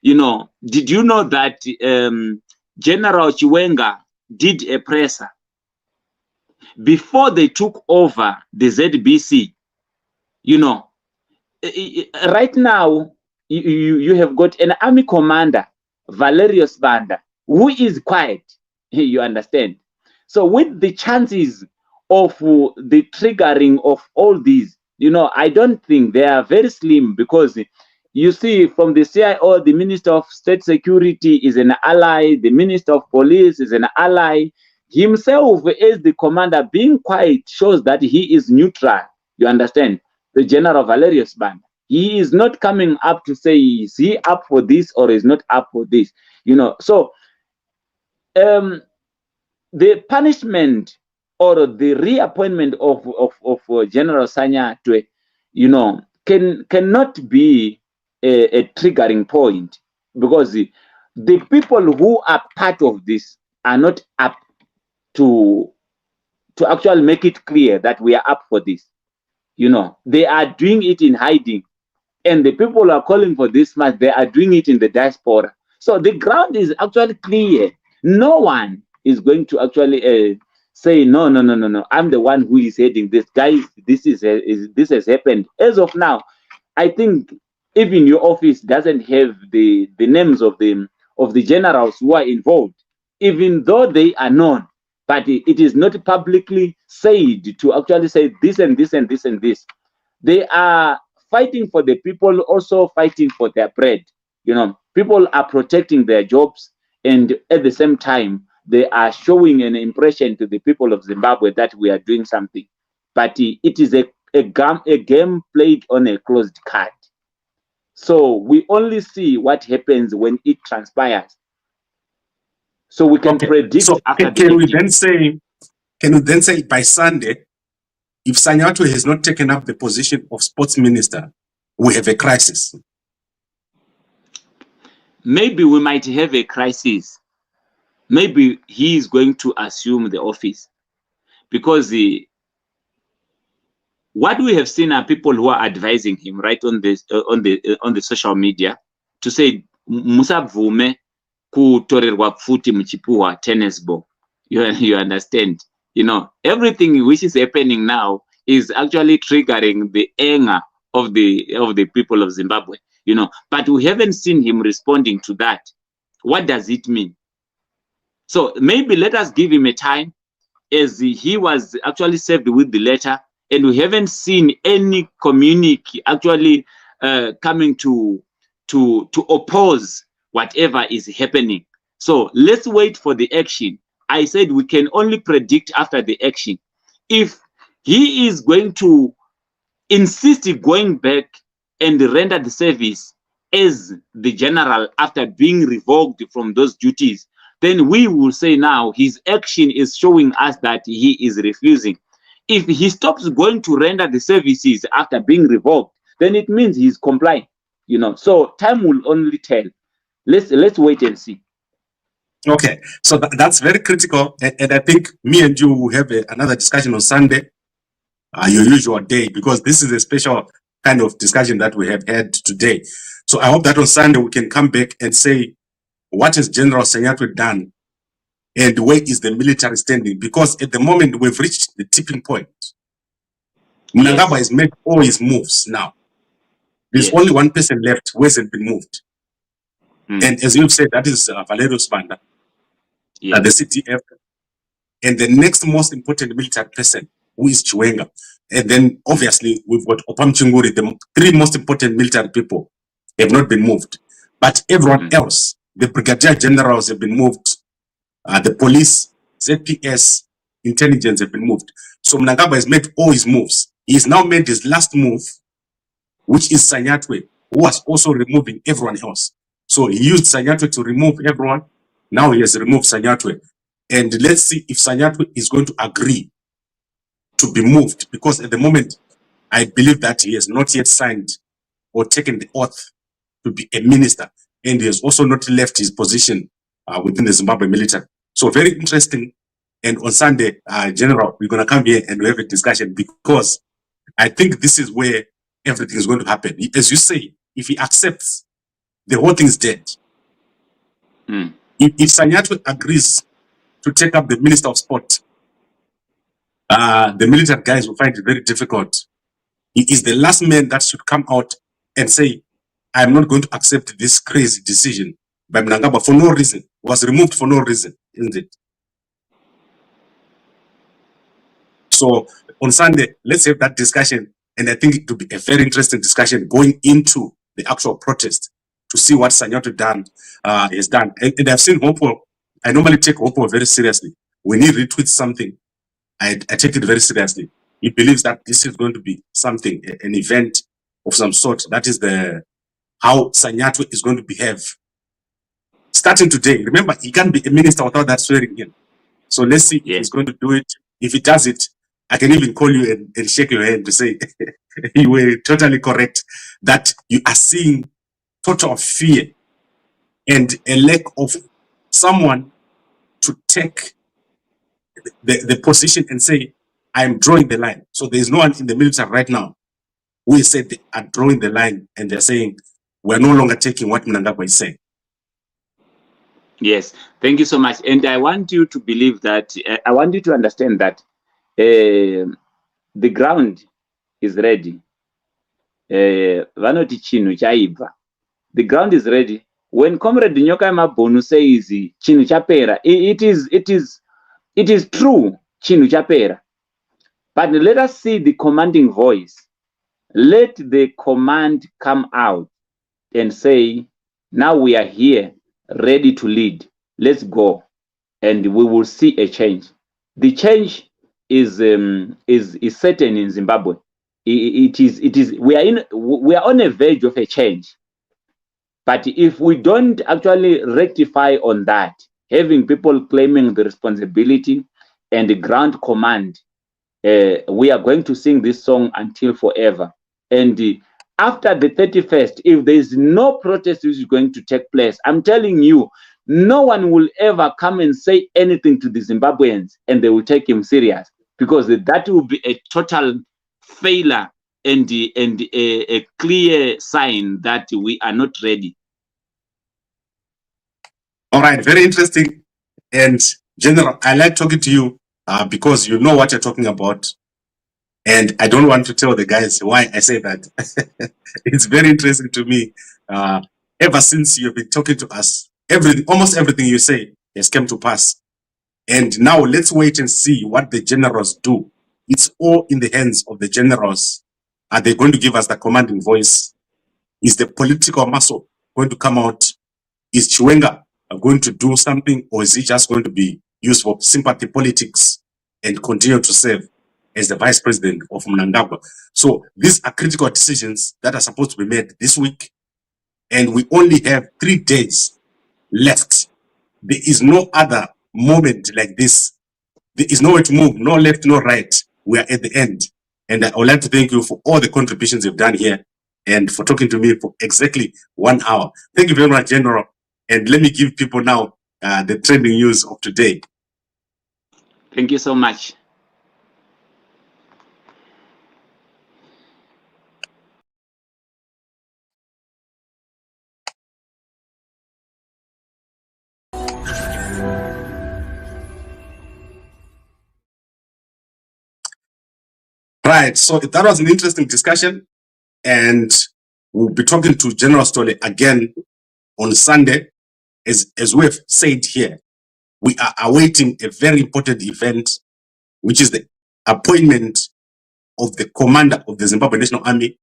you know, did you know that General Chiwenga did a presser before they took over the ZBC? You know, right now you have got an army commander, Valerius Banda, who is quiet. You understand? So with the chances of the triggering of all these, you know, I don't think they are very slim, because you see from the CIO, the Minister of State Security is an ally, the Minister of Police is an ally. Himself as the commander being quiet shows that he is neutral. You understand? The General Valerius Banda, he is not coming up to say is he up for this or is not up for this, you know. So the punishment or the reappointment of General Sanyatwe, you know, cannot be a triggering point, because the people who are part of this are not up to actually make it clear that we are up for this. You know, they are doing it in hiding, and the people who are calling for this match, they are doing it in the diaspora. So the ground is actually clear. No one is going to actually say no. I'm the one who is heading this, guys. This has happened. As of now, I think even your office doesn't have the names of the generals who are involved, even though they are known. But it is not publicly said to actually say this and this and this and this. They are fighting for the people, also fighting for their bread. You know, people are protecting their jobs, and at the same time, they are showing an impression to the people of Zimbabwe that we are doing something. But it is a game played on a closed card. So we only see what happens when it transpires. So we can predict. So after can we then say by Sunday, if Sanyatwe has not taken up the position of sports minister, we have a crisis? Maybe we might have a crisis. Maybe he is going to assume the office, because what we have seen are people who are advising him right on this on the social media to say musabvume kutorerwa pfuti muchipuwa tennis ball. You understand? You know, everything which is happening now is actually triggering the anger of the people of Zimbabwe, you know, but we haven't seen him responding to that. What does it mean? So maybe let us give him a time, as he was actually served with the letter, and we haven't seen any communique actually coming to oppose whatever is happening. So let's wait for the action. I said we can only predict after the action. If he is going to insist going back and render the service as the general after being revoked from those duties, then we will say now his action is showing us that he is refusing. If he stops going to render the services after being revoked, then it means he's complying, you know. So time will only tell. Let's wait and see. Okay, so that's very critical, and I think me and you will have another discussion on Sunday, your usual day, because this is a special kind of discussion that we have had today. So I hope that on Sunday we can come back and say, what has General Sanyatwe done and where is the military standing? Because at the moment we've reached the tipping point. Mnangagwa has made all his moves now. There's only one person left who hasn't been moved. And as you've said, that is Valerio Sibanda, the CTF. And the next most important military person, who is Chiwenga. And then obviously we've got Opam Chinguri. The three most important military people have not been moved. But everyone else, the brigadier generals have been moved. The police, ZPS, intelligence have been moved. So Mnangagwa has made all his moves. He has now made his last move, which is Sanyatwe, who was also removing everyone else. So he used Sanyatwe to remove everyone. Now he has removed Sanyatwe. And let's see if Sanyatwe is going to agree to be moved. Because at the moment, I believe that he has not yet signed or taken the oath to be a minister. And he has also not left his position within the Zimbabwe military. So very interesting. And on Sunday, General, we're going to come here and we have a discussion, because I think this is where everything is going to happen. As you say, if he accepts, the whole thing is dead. If Sanyatwe agrees to take up the Minister of Sport, the military guys will find it very difficult. He is the last man that should come out and say, I'm not going to accept this crazy decision by Mnangagwa for no reason. Was removed for no reason, isn't it? So on Sunday, let's have that discussion. And I think it will be a very interesting discussion going into the actual protest to see what Sanyatwe has done. And I've seen Hopo. I normally take Hopo very seriously. When he retweets something, I take it very seriously. He believes that this is going to be something, an event of some sort. That is how Sanyatwe is going to behave. Starting today, remember, he can't be a minister without that swearing in. So let's see if he's going to do it. If he does it, I can even call you and shake your hand to say, you were totally correct, that you are seeing total fear and a lack of someone to take the position and say, I'm drawing the line. So there's no one in the military right now who said they are drawing the line and they're saying, we're no longer taking what Mnangagwa is saying. Yes, thank you so much. And I want you to believe that, I want you to understand that the ground is ready. The ground is ready. When Comrade Nyoka Mabonu says Chinu Chapera, it is true, Chinu Chapera. But let us see the commanding voice. Let the command come out and say, now we are here, ready to lead. Let's go. And we will see a change. The change is certain in Zimbabwe. We are on a verge of a change. But if we don't actually rectify on that, having people claiming the responsibility and the ground command, we are going to sing this song until forever. And after the 31st, if there is no protest which is going to take place, I'm telling you, no one will ever come and say anything to the Zimbabweans and they will take him serious, because that will be a total failure and a clear sign that we are not ready. All right, very interesting. And General, I like talking to you because you know what you're talking about. And I don't want to tell the guys why I say that. It's very interesting to me. Ever since you've been talking to us, almost everything you say has come to pass. And now let's wait and see what the generals do. It's all in the hands of the generals. Are they going to give us the commanding voice? Is the political muscle going to come out? Is Chiwenga going to do something, or is he just going to be used for sympathy politics and continue to serve as the vice president of Mnangagwa? So these are critical decisions that are supposed to be made this week. And we only have 3 days left. There is no other moment like this. There is nowhere to move, no left, no right. We are at the end. And I would like to thank you for all the contributions you've done here and for talking to me for exactly 1 hour. Thank you very much, General. And let me give people now the trending news of today. Thank you so much. Right, so that was an interesting discussion, and we'll be talking to General Stole again on Sunday. As we have said here, we are awaiting a very important event, which is the appointment of the commander of the Zimbabwe National Army,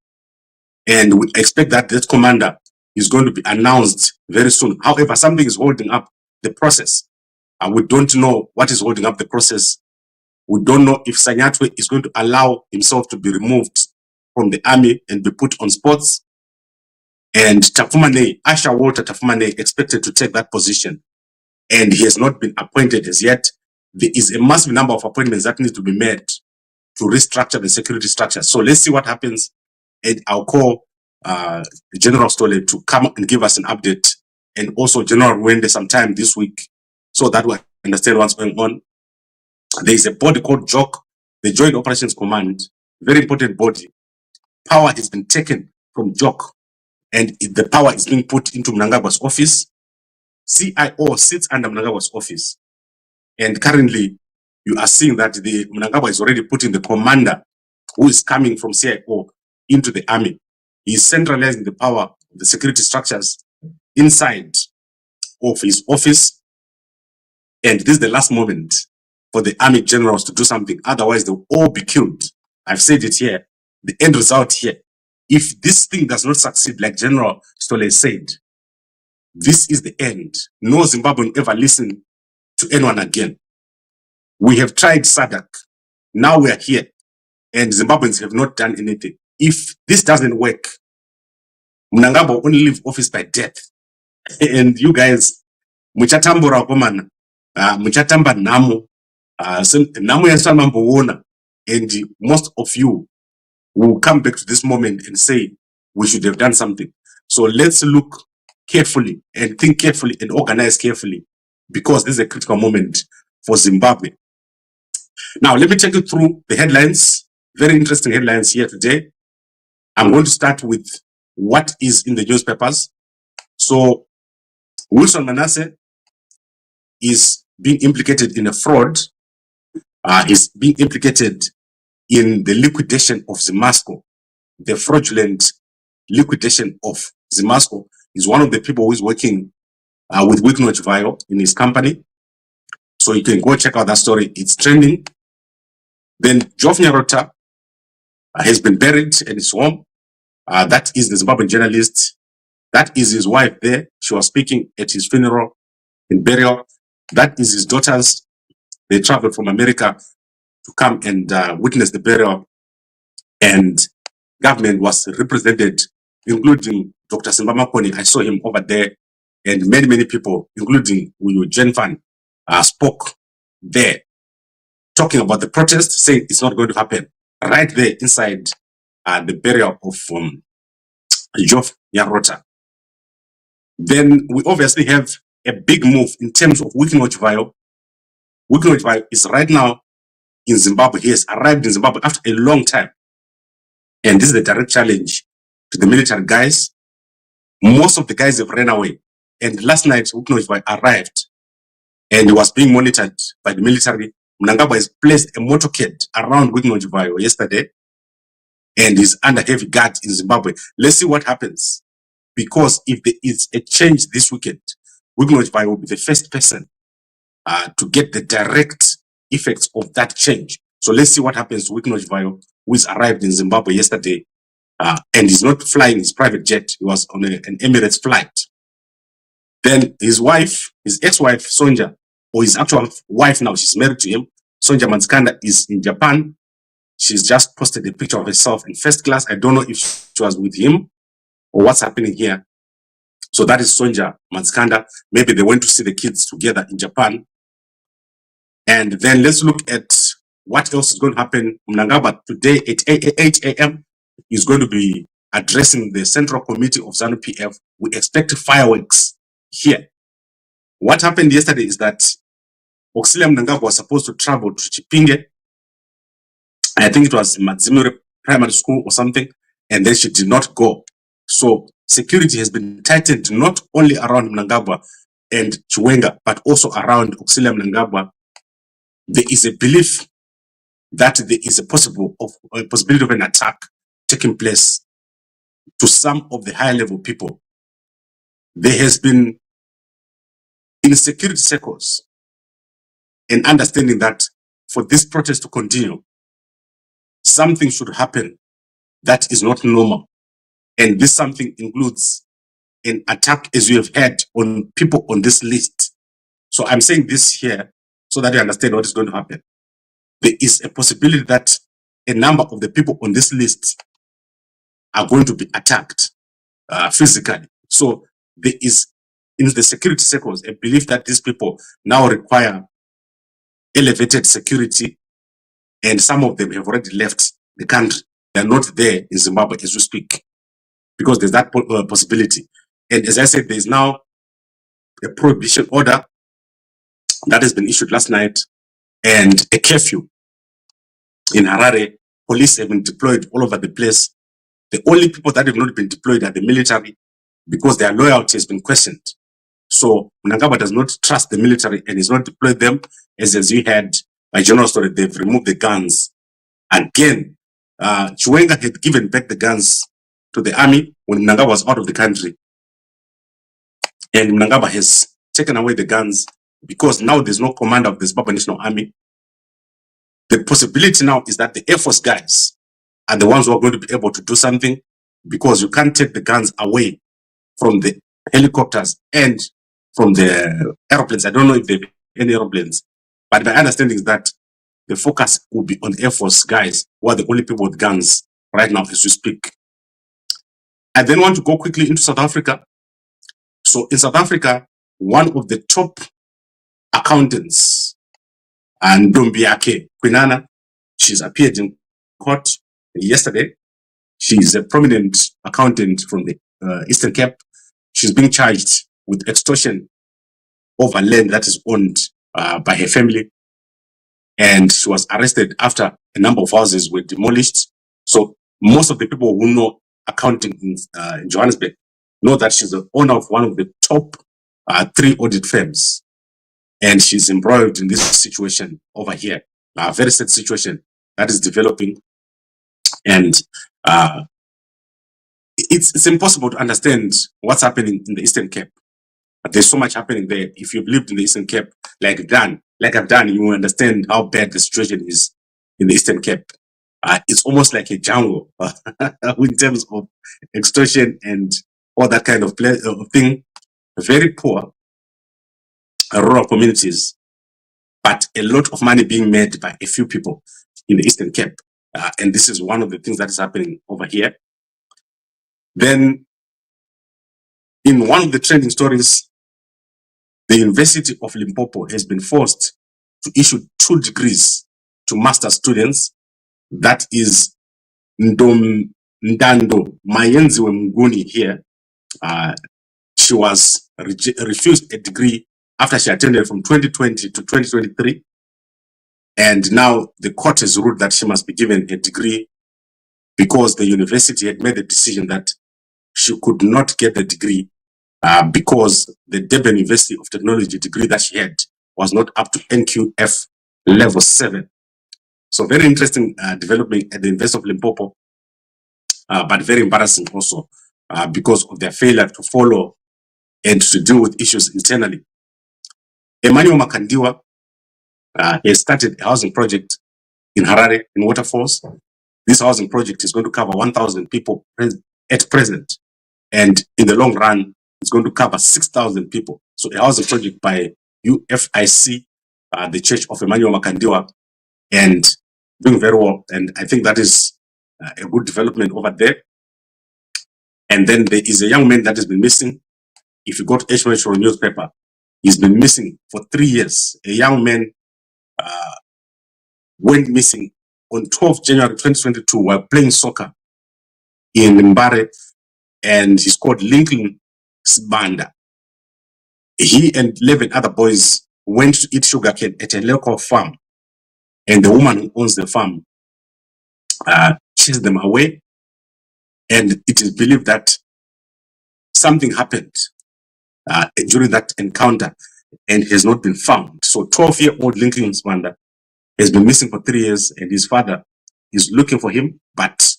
and we expect that this commander is going to be announced very soon. However, something is holding up the process, and we don't know what is holding up the process. We don't know if Sanyatwe is going to allow himself to be removed from the army and be put on spots. And Tapfumaneyi, Asher Walter Tapfumaneyi, expected to take that position, and he has not been appointed as yet. There is a massive number of appointments that need to be made to restructure the security structure. So let's see what happens, and I'll call General Stole to come and give us an update, and also General Wende sometime this week, so that we understand what's going on. There is a body called JOC, the Joint Operations Command, very important body. Power has been taken from JOC, and the power is being put into Mnangagwa's office. CIO sits under Mnangagwa's office, and currently you are seeing that the Mnangagwa is already putting the commander who is coming from CIO into the army. He is centralizing the power of the security structures inside of his office, and this is the last moment for the army generals to do something, otherwise they'll all be killed. I've said it here, the end result here, if this thing does not succeed like General Stole said, this is the end. No Zimbabwean ever listen to anyone again. We have tried SADC, now we are here, and Zimbabweans have not done anything. If this doesn't work, Mnangagwa will only leave office by death. And you guys, muchatambura komana, muchatamba namu, namu yasamamboona, and most of you will come back to this moment and say we should have done something. So let's look carefully and think carefully and organize carefully, because this is a critical moment for Zimbabwe. Now, let me take you through the headlines. Very interesting headlines here today. I'm going to start with what is in the newspapers. So Wilson Manasseh is being implicated in a fraud. Is being implicated in the liquidation of Zimasco. The fraudulent liquidation of Zimasco is one of the people who is working with Wicknoch Vio in his company. So you can go check out that story. It's trending. Then Geoff Nyarota has been buried at his home. That is the Zimbabwean journalist. That is his wife there. She was speaking at his funeral and burial. That is his daughters. They traveled from America to come and witness the burial. And government was represented, including Dr. Simba Makoni. I saw him over there. And many, many people, including Jen Fan, spoke there, talking about the protest, saying it's not going to happen. Right there inside the burial of Geoff Nyarota. Then we obviously have a big move in terms of Wicknoch Vio. Wicknoch Vio is right now in Zimbabwe. He has arrived in Zimbabwe after a long time. And this is the direct challenge to the military guys. Most of the guys have ran away. And last night, Wicknoch Vio arrived and he was being monitored by the military. Mnangagwa has placed a motorcade around Wicknoch Vio yesterday and is under heavy guard in Zimbabwe. Let's see what happens. Because if there is a change this weekend, Wicknoch Vio will be the first person to get the direct effects of that change. So let's see what happens to Wicknoch Vio, who is arrived in Zimbabwe yesterday and is not flying his private jet. He was on an Emirates flight. Then his wife, his ex-wife, Sonja, or his actual wife now, she's married to him, Sonja Manskanda, is in Japan. She's just posted a picture of herself in first class. I don't know if she was with him or what's happening here. So that is Sonja Manskanda. Maybe they went to see the kids together in Japan. And then let's look at what else is going to happen. Mnangagwa today at 8 a.m. is going to be addressing the Central Committee of ZANU-PF. We expect fireworks here. What happened yesterday is that Auxillia Mnangagwa was supposed to travel to Chipinge. I think it was Zimbabwe Primary School or something, and then she did not go. So security has been tightened not only around Mnangagwa and Chiwenga, but also around Auxillia Mnangagwa. There is a belief that there is a possibility of an attack taking place to some of the high level people. There has been, in security circles, an understanding that for this protest to continue, something should happen that is not normal. And this something includes an attack, as you have had, on people on this list. So I'm saying this here so that you understand what is going to happen. There is a possibility that a number of the people on this list are going to be attacked physically. So there is, in the security circles, a belief that these people now require elevated security, and some of them have already left the country. They're not there in Zimbabwe as we speak, because there's that possibility. And as I said, there's now a prohibition order that has been issued last night and a curfew in Harare. Police have been deployed all over the place. The only people that have not been deployed are the military, because their loyalty has been questioned. So Mnangagwa does not trust the military and is not deployed them. As you had by general story, they've removed the guns. Again, Chiwenga had given back the guns to the army when Mnangagwa was out of the country. And Mnangagwa has taken away the guns because now there's no commander of the Zimbabwe National Army. The possibility now is that the Air Force guys are the ones who are going to be able to do something, because you can't take the guns away from the helicopters and from the aeroplanes. I don't know if they have any aeroplanes, but my understanding is that the focus will be on the Air Force guys, who are the only people with guns right now as we speak. I then want to go quickly into South Africa. So in South Africa, one of the top accountants, and Ndombiake Kwinana, she's appeared in court yesterday. She's a prominent accountant from the Eastern Cape. She's being charged with extortion over land that is owned by her family. And she was arrested after a number of houses were demolished. So most of the people who know accounting in Johannesburg know that she's the owner of one of the top 3 audit firms. And she's embroiled in this situation over here, a very sad situation that is developing. And it's impossible to understand what's happening in the Eastern Cape. But there's so much happening there. If you've lived in the Eastern Cape, like I've done, you will understand how bad the situation is in the Eastern Cape. It's almost like a jungle in terms of extortion and all that kind of thing. Very poor rural communities, but a lot of money being made by a few people in the Eastern Cape. And this is one of the things that is happening over here. Then, in one of the trending stories, the University of Limpopo has been forced to issue 2 degrees to master students. That is Ndando Mayenziwe Mnguni here. She was refused a degree after she attended from 2020 to 2023. And now the court has ruled that she must be given a degree, because the university had made the decision that she could not get the degree because the Durban University of Technology degree that she had was not up to NQF level 7. So very interesting development at the University of Limpopo, but very embarrassing also because of their failure to follow and to deal with issues internally. Emmanuel Makandiwa has started a housing project in Harare, in Waterfalls. This housing project is going to cover 1,000 people at present. And in the long run, it's going to cover 6,000 people. So a housing project by UFIC, the Church of Emmanuel Makandiwa, and doing very well. And I think that is a good development over there. And then there is a young man that has been missing. If you go to HMH newspaper, he's been missing for 3 years. A young man went missing on 12 January 2022 while playing soccer in Mbare, and he's called Lincoln Sibanda. He and 11 other boys went to eat sugarcane at a local farm, and the woman who owns the farm chased them away, and it is believed that something happened during that encounter and has not been found. So 12-year-old Lincoln Smanda has been missing for 3 years, and his father is looking for him, but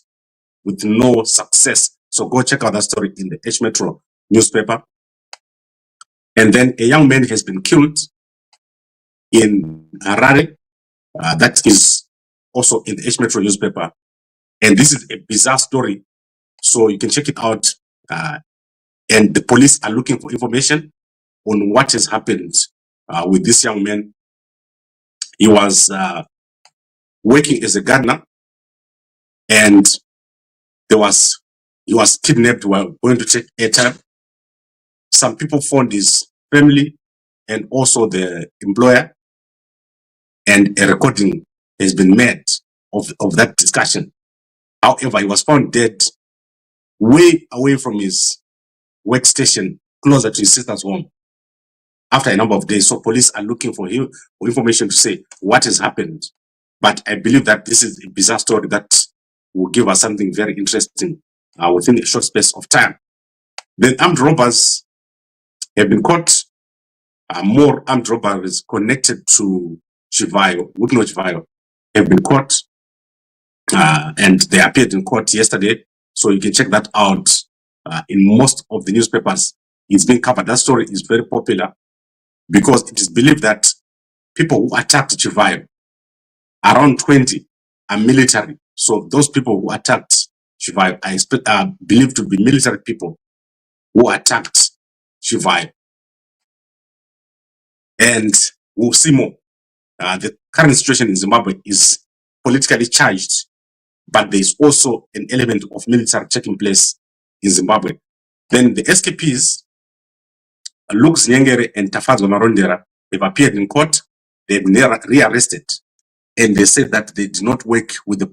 with no success. So go check out that story in the H Metro newspaper. And then a young man has been killed in Harare. That is also in the H Metro newspaper. And this is a bizarre story. So you can check it out. And the police are looking for information on what has happened with this young man. He was working as a gardener, and he was kidnapped while going to take airtime. Some people found his family and also the employer, and a recording has been made of that discussion. However, he was found dead way away from his workstation, closer to his sister's home, after a number of days. So police are looking for him for information to say what has happened. But I believe that this is a bizarre story that will give us something very interesting within a short space of time. Then armed robbers have been caught. More armed robbers connected to Chivayo, Wukno Chivayo, have been caught, and they appeared in court yesterday. So you can check that out in most of the newspapers. It's been covered. That story is very popular because it is believed that people who attacked Chivayo, around 20, are military. So those people who attacked Chivayo are believed to be military people who attacked Chivayo. And we'll see more. The current situation in Zimbabwe is politically charged, but there's also an element of military taking place in Zimbabwe. Then the SKPs, Zinyengere and Tafadzwa Marondera, have appeared in court. They've been rearrested, and they said that they did not work with the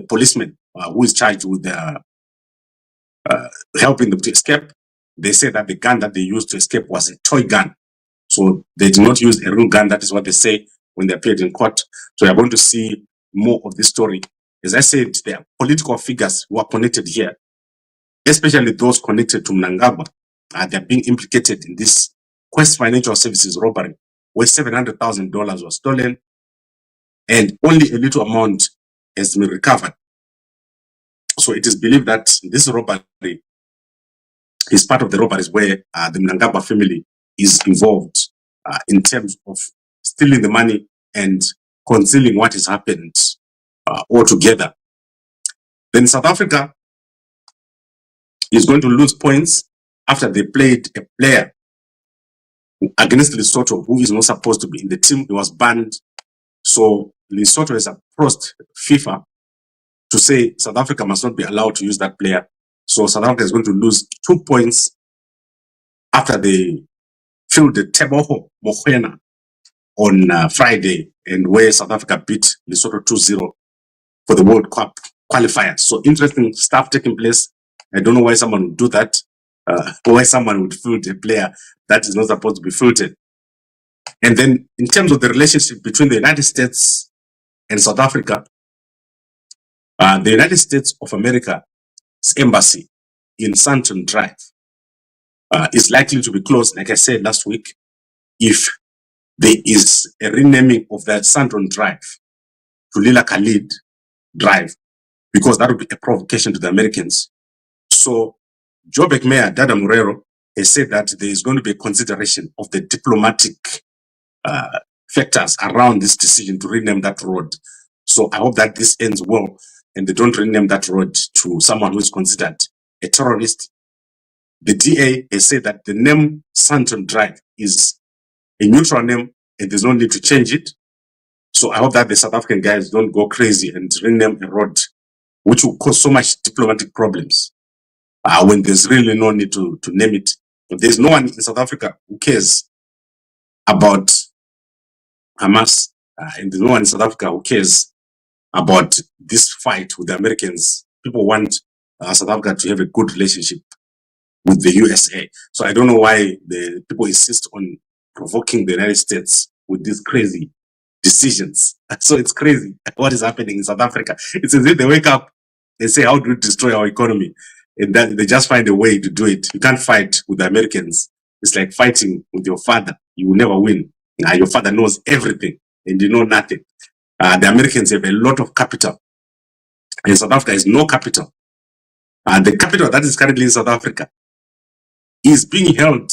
policeman who is charged with helping them to escape. They said that the gun that they used to escape was a toy gun. So they did not use a real gun. That is what they say when they appeared in court. So you're going to see more of this story. As I said, there are political figures who are connected here, especially those connected to Mnangagwa. They're being implicated in this Quest Financial Services robbery, where $700,000 was stolen, and only a little amount has been recovered. So it is believed that this robbery is part of the robberies where the Mnangagwa family is involved in terms of stealing the money and concealing what has happened altogether. Then South Africa is going to lose points after they played a player against Lesotho who is not supposed to be in the team. He was banned. So Lesotho has approached FIFA to say South Africa must not be allowed to use that player. So South Africa is going to lose 2 points after they filled the Teboho Mokoena on Friday, and where South Africa beat Lesotho 2-0 for the World Cup qualifiers. So interesting stuff taking place. I don't know why someone would do that, why someone would field a player that is not supposed to be fielded. And then in terms of the relationship between the United States and South Africa, the United States of America's embassy in Sandton Drive is likely to be closed, like I said last week, if there is a renaming of that Sandton Drive to Lila Khalid Drive, because that would be a provocation to the Americans. So Joburg Mayor Dada Murero has said that there is going to be a consideration of the diplomatic factors around this decision to rename that road. So I hope that this ends well and they don't rename that road to someone who is considered a terrorist. The DA has said that the name Sandton Drive is a neutral name and there's no need to change it. So I hope that the South African guys don't go crazy and rename a road, which will cause so much diplomatic problems when there's really no need to name it. But there's no one in South Africa who cares about Hamas, and there's no one in South Africa who cares about this fight with the Americans. People want South Africa to have a good relationship with the USA. So I don't know why the people insist on provoking the United States with these crazy decisions. So it's crazy what is happening in South Africa. It's as if they wake up and say, how do we destroy our economy? And then they just find a way to do it. You can't fight with the Americans. It's like fighting with your father. You will never win. Your father knows everything and you know nothing. The Americans have a lot of capital. In South Africa is no capital. The capital that is currently in South Africa is being held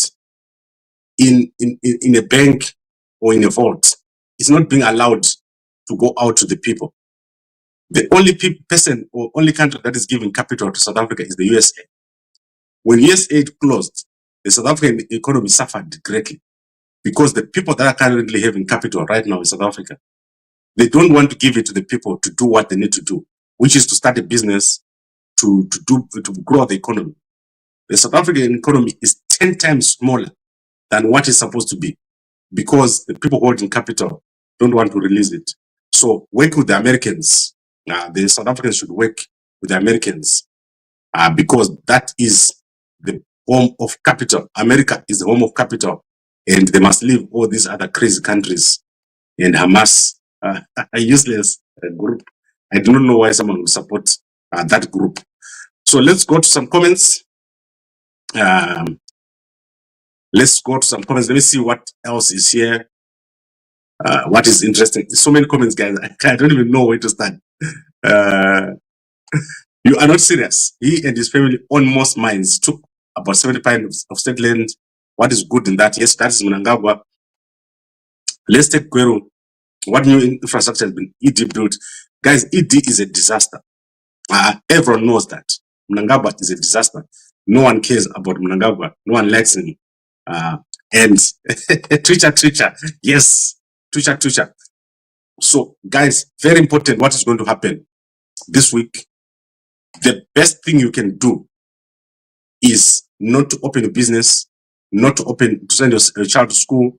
in a bank or in a vault. It's not being allowed to go out to the people. The only person or only country that is giving capital to South Africa is the USA. When USA closed, the South African economy suffered greatly because the people that are currently having capital right now in South Africa, they don't want to give it to the people to do what they need to do, which is to start a business to grow the economy. The South African economy is 10 times smaller than what it's supposed to be because the people holding capital don't want to release it. So work with the Americans. The South Africans should work with the Americans because that is the home of capital. America is the home of capital, and they must leave all these other crazy countries. And Hamas, a useless group. I do not know why someone would support that group. So let's go to some comments. Let's go to some comments. Let me see what else is here. What is interesting? So many comments, guys. I don't even know where to start. You are not serious. He and his family own most mines, took about 75 of state land. What is good in that? Yes, that is Mnangagwa. Let's take Kweru. What new infrastructure has been ED built? Guys, ED is a disaster. Everyone knows that. Mnangagwa is a disaster. No one cares about Mnangagwa. No one likes him. And Twitter. Yes, Twitter. So, guys, very important what is going to happen this week. The best thing you can do is not to open a business, not to send your child to school,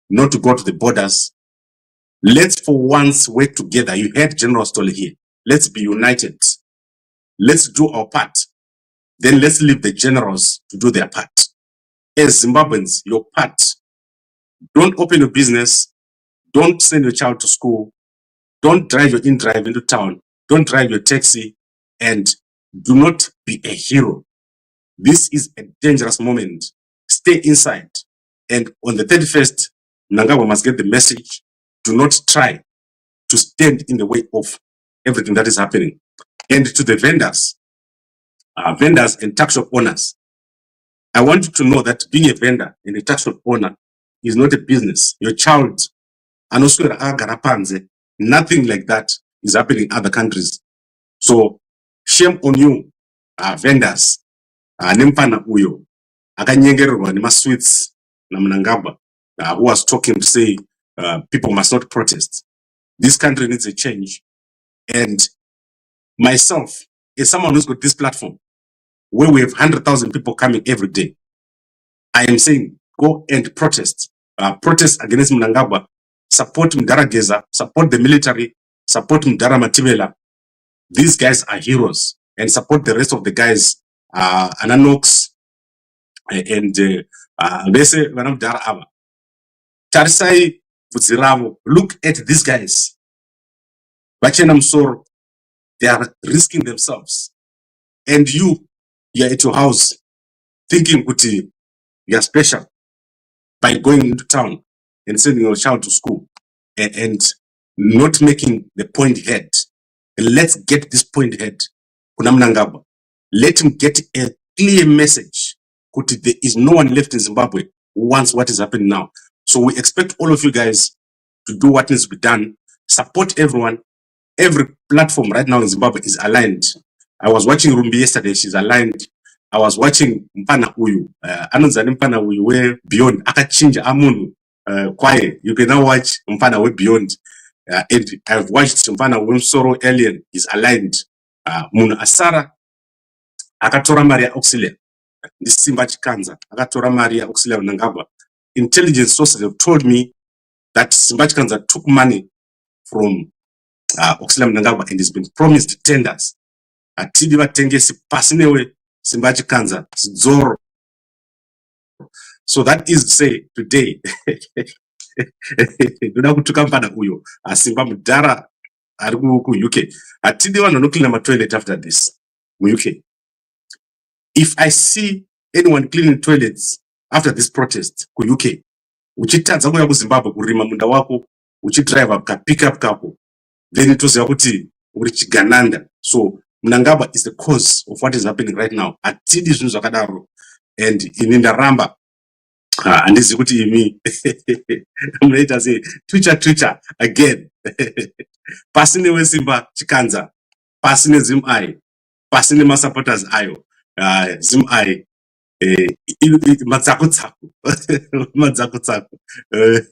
not to go to the borders. Let's for once work together. You heard General Stolle here. Let's be united. Let's do our part. Then let's leave the generals to do their part. As Zimbabweans, your part. Don't open a business. Don't send your child to school. Don't drive your in-drive into town. Don't drive your taxi. And do not be a hero. This is a dangerous moment. Stay inside. And on the 31st, Mnangagwa must get the message. Do not try to stand in the way of everything that is happening. And to the vendors and tax shop owners, I want you to know that being a vendor and a tax shop owner is not a business. Your child, nothing like that is happening in other countries. So shame on you, vendors. Nempana uyo akanyengererwa nema sweets na Mnangagwa, who was talking to say people must not protest. This country needs a change. And myself, as someone who's got this platform where we have 100,000 people coming every day, I am saying go and protest. Protest against Mnangagwa. Support Mdara Geza, support the military, support Mdara Matimela. These guys are heroes. And support the rest of the guys, Ananox, and Bese Vanamdara Ava. Tarsai Futsiravo, look at these guys. Bachenam Soro, they are risking themselves. And you're at your house thinking Kuti, you are special by going into town and sending your child to school and not making the point head. Let's get this point head. Kuna Mnangagwa. Let him get a clear message. Kuti, there is no one left in Zimbabwe who wants what is happening now. So we expect all of you guys to do what needs to be done. Support everyone. Every platform right now in Zimbabwe is aligned. I was watching Rumbi yesterday. She's aligned. I was watching Mpana Uyu. Anonzani Mpana Uyu where Beyond. Akachinja Amunu. Kwaye. You can now watch Mpana where Beyond. And I've watched Mpana Wimsoro Alien is aligned. Muna Asara. Akatora Maria Auxillia. This Simba Chikanza. Akatora Maria Auxillia Mnangagwa. Intelligence sources have told me that Simba Chikanza took money from Auxillia Mnangagwa and has been promised tenders. Atidi vatengesi pasinewe Simba Chikanza Zoro So that is to say, today, ndoda kutuka mfana uyo asimba mudhara ari ku UK. Atidi vanhu vanocleana matoilet after this mu UK. If I see anyone cleaning toilets after this protest ku UK, uchitadza kuya kuZimbabwe kurima munda wako, uchidrive ka pick up kako, then toziva kuti uri chigananda. So Mnangagwa is the cause of what is happening right now. Atidi zvinhu zvakadaro, and ini ndaramba handizi kuti imi munoita sei Twitter again. Pasine wesimba chikanza, pasine ZIMI, pasine masupporters ayo, ZIMI matsakutsaku matsakutsaku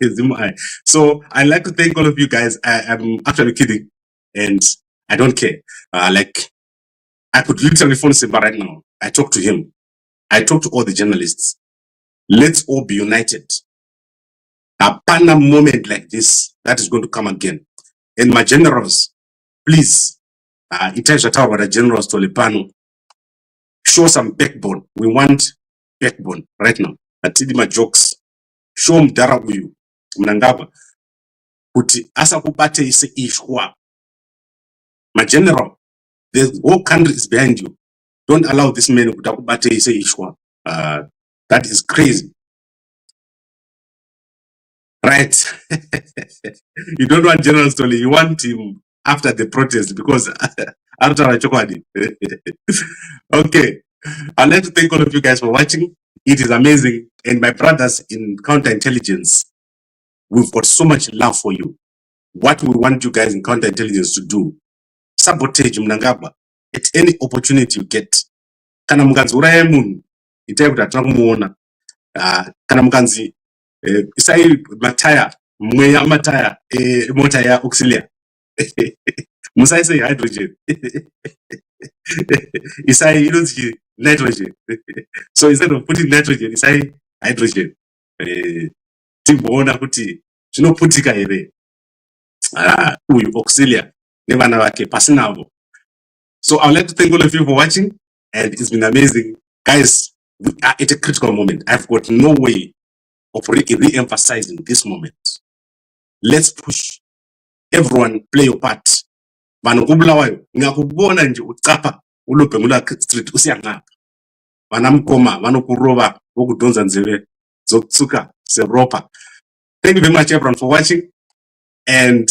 ZIMI. So I'd like to thank all of you guys. I'm actually kidding, and I don't care. Like, I could literally phone Simba right now. I talk to him. I talk to all the journalists. Let's all be united. A panel moment like this that is going to come again. And my generals, please, in terms of our generals to Lepano, show some backbone. We want backbone right now. Atidi my jokes. Show mdara uyu Mnangagwa kuti asa kubate ise ishwa. My general, the whole country is behind you. Don't allow this man kubate ise ishwa. That is crazy. Right. You don't want General Stoli, you want him after the protest because after Chokwadi. Okay. I'd like to thank all of you guys for watching. It is amazing. And my brothers in counterintelligence, we've got so much love for you. What we want you guys in counterintelligence to do, sabotage Mnangagwa at any opportunity you get. Kana mukanzi uraya munhu, itai kuti hatuna kumuona. Kana mukanzi isai mataya, mweya mataya, mota ya Auxillia. Musai say hydrogen. Isai inonzi nitrogen. So instead of putting nitrogen, isai hydrogen. Timboona kuti zvinoputika here. Uyu Auxillia nevana vake pasinavo. So I would like to thank all of you for watching, and it's been amazing. Guys, we are at a critical moment. I've got no way of re-emphasizing this moment. Let's push. Everyone play your part. Vanhu kubulawayo ngakubona nje ucapa ulobhe ngula street usiyangapha. Vana mkoma vanokurova vokudonza nzeve dzokutsuka seropa. Thank you very much everyone for watching, and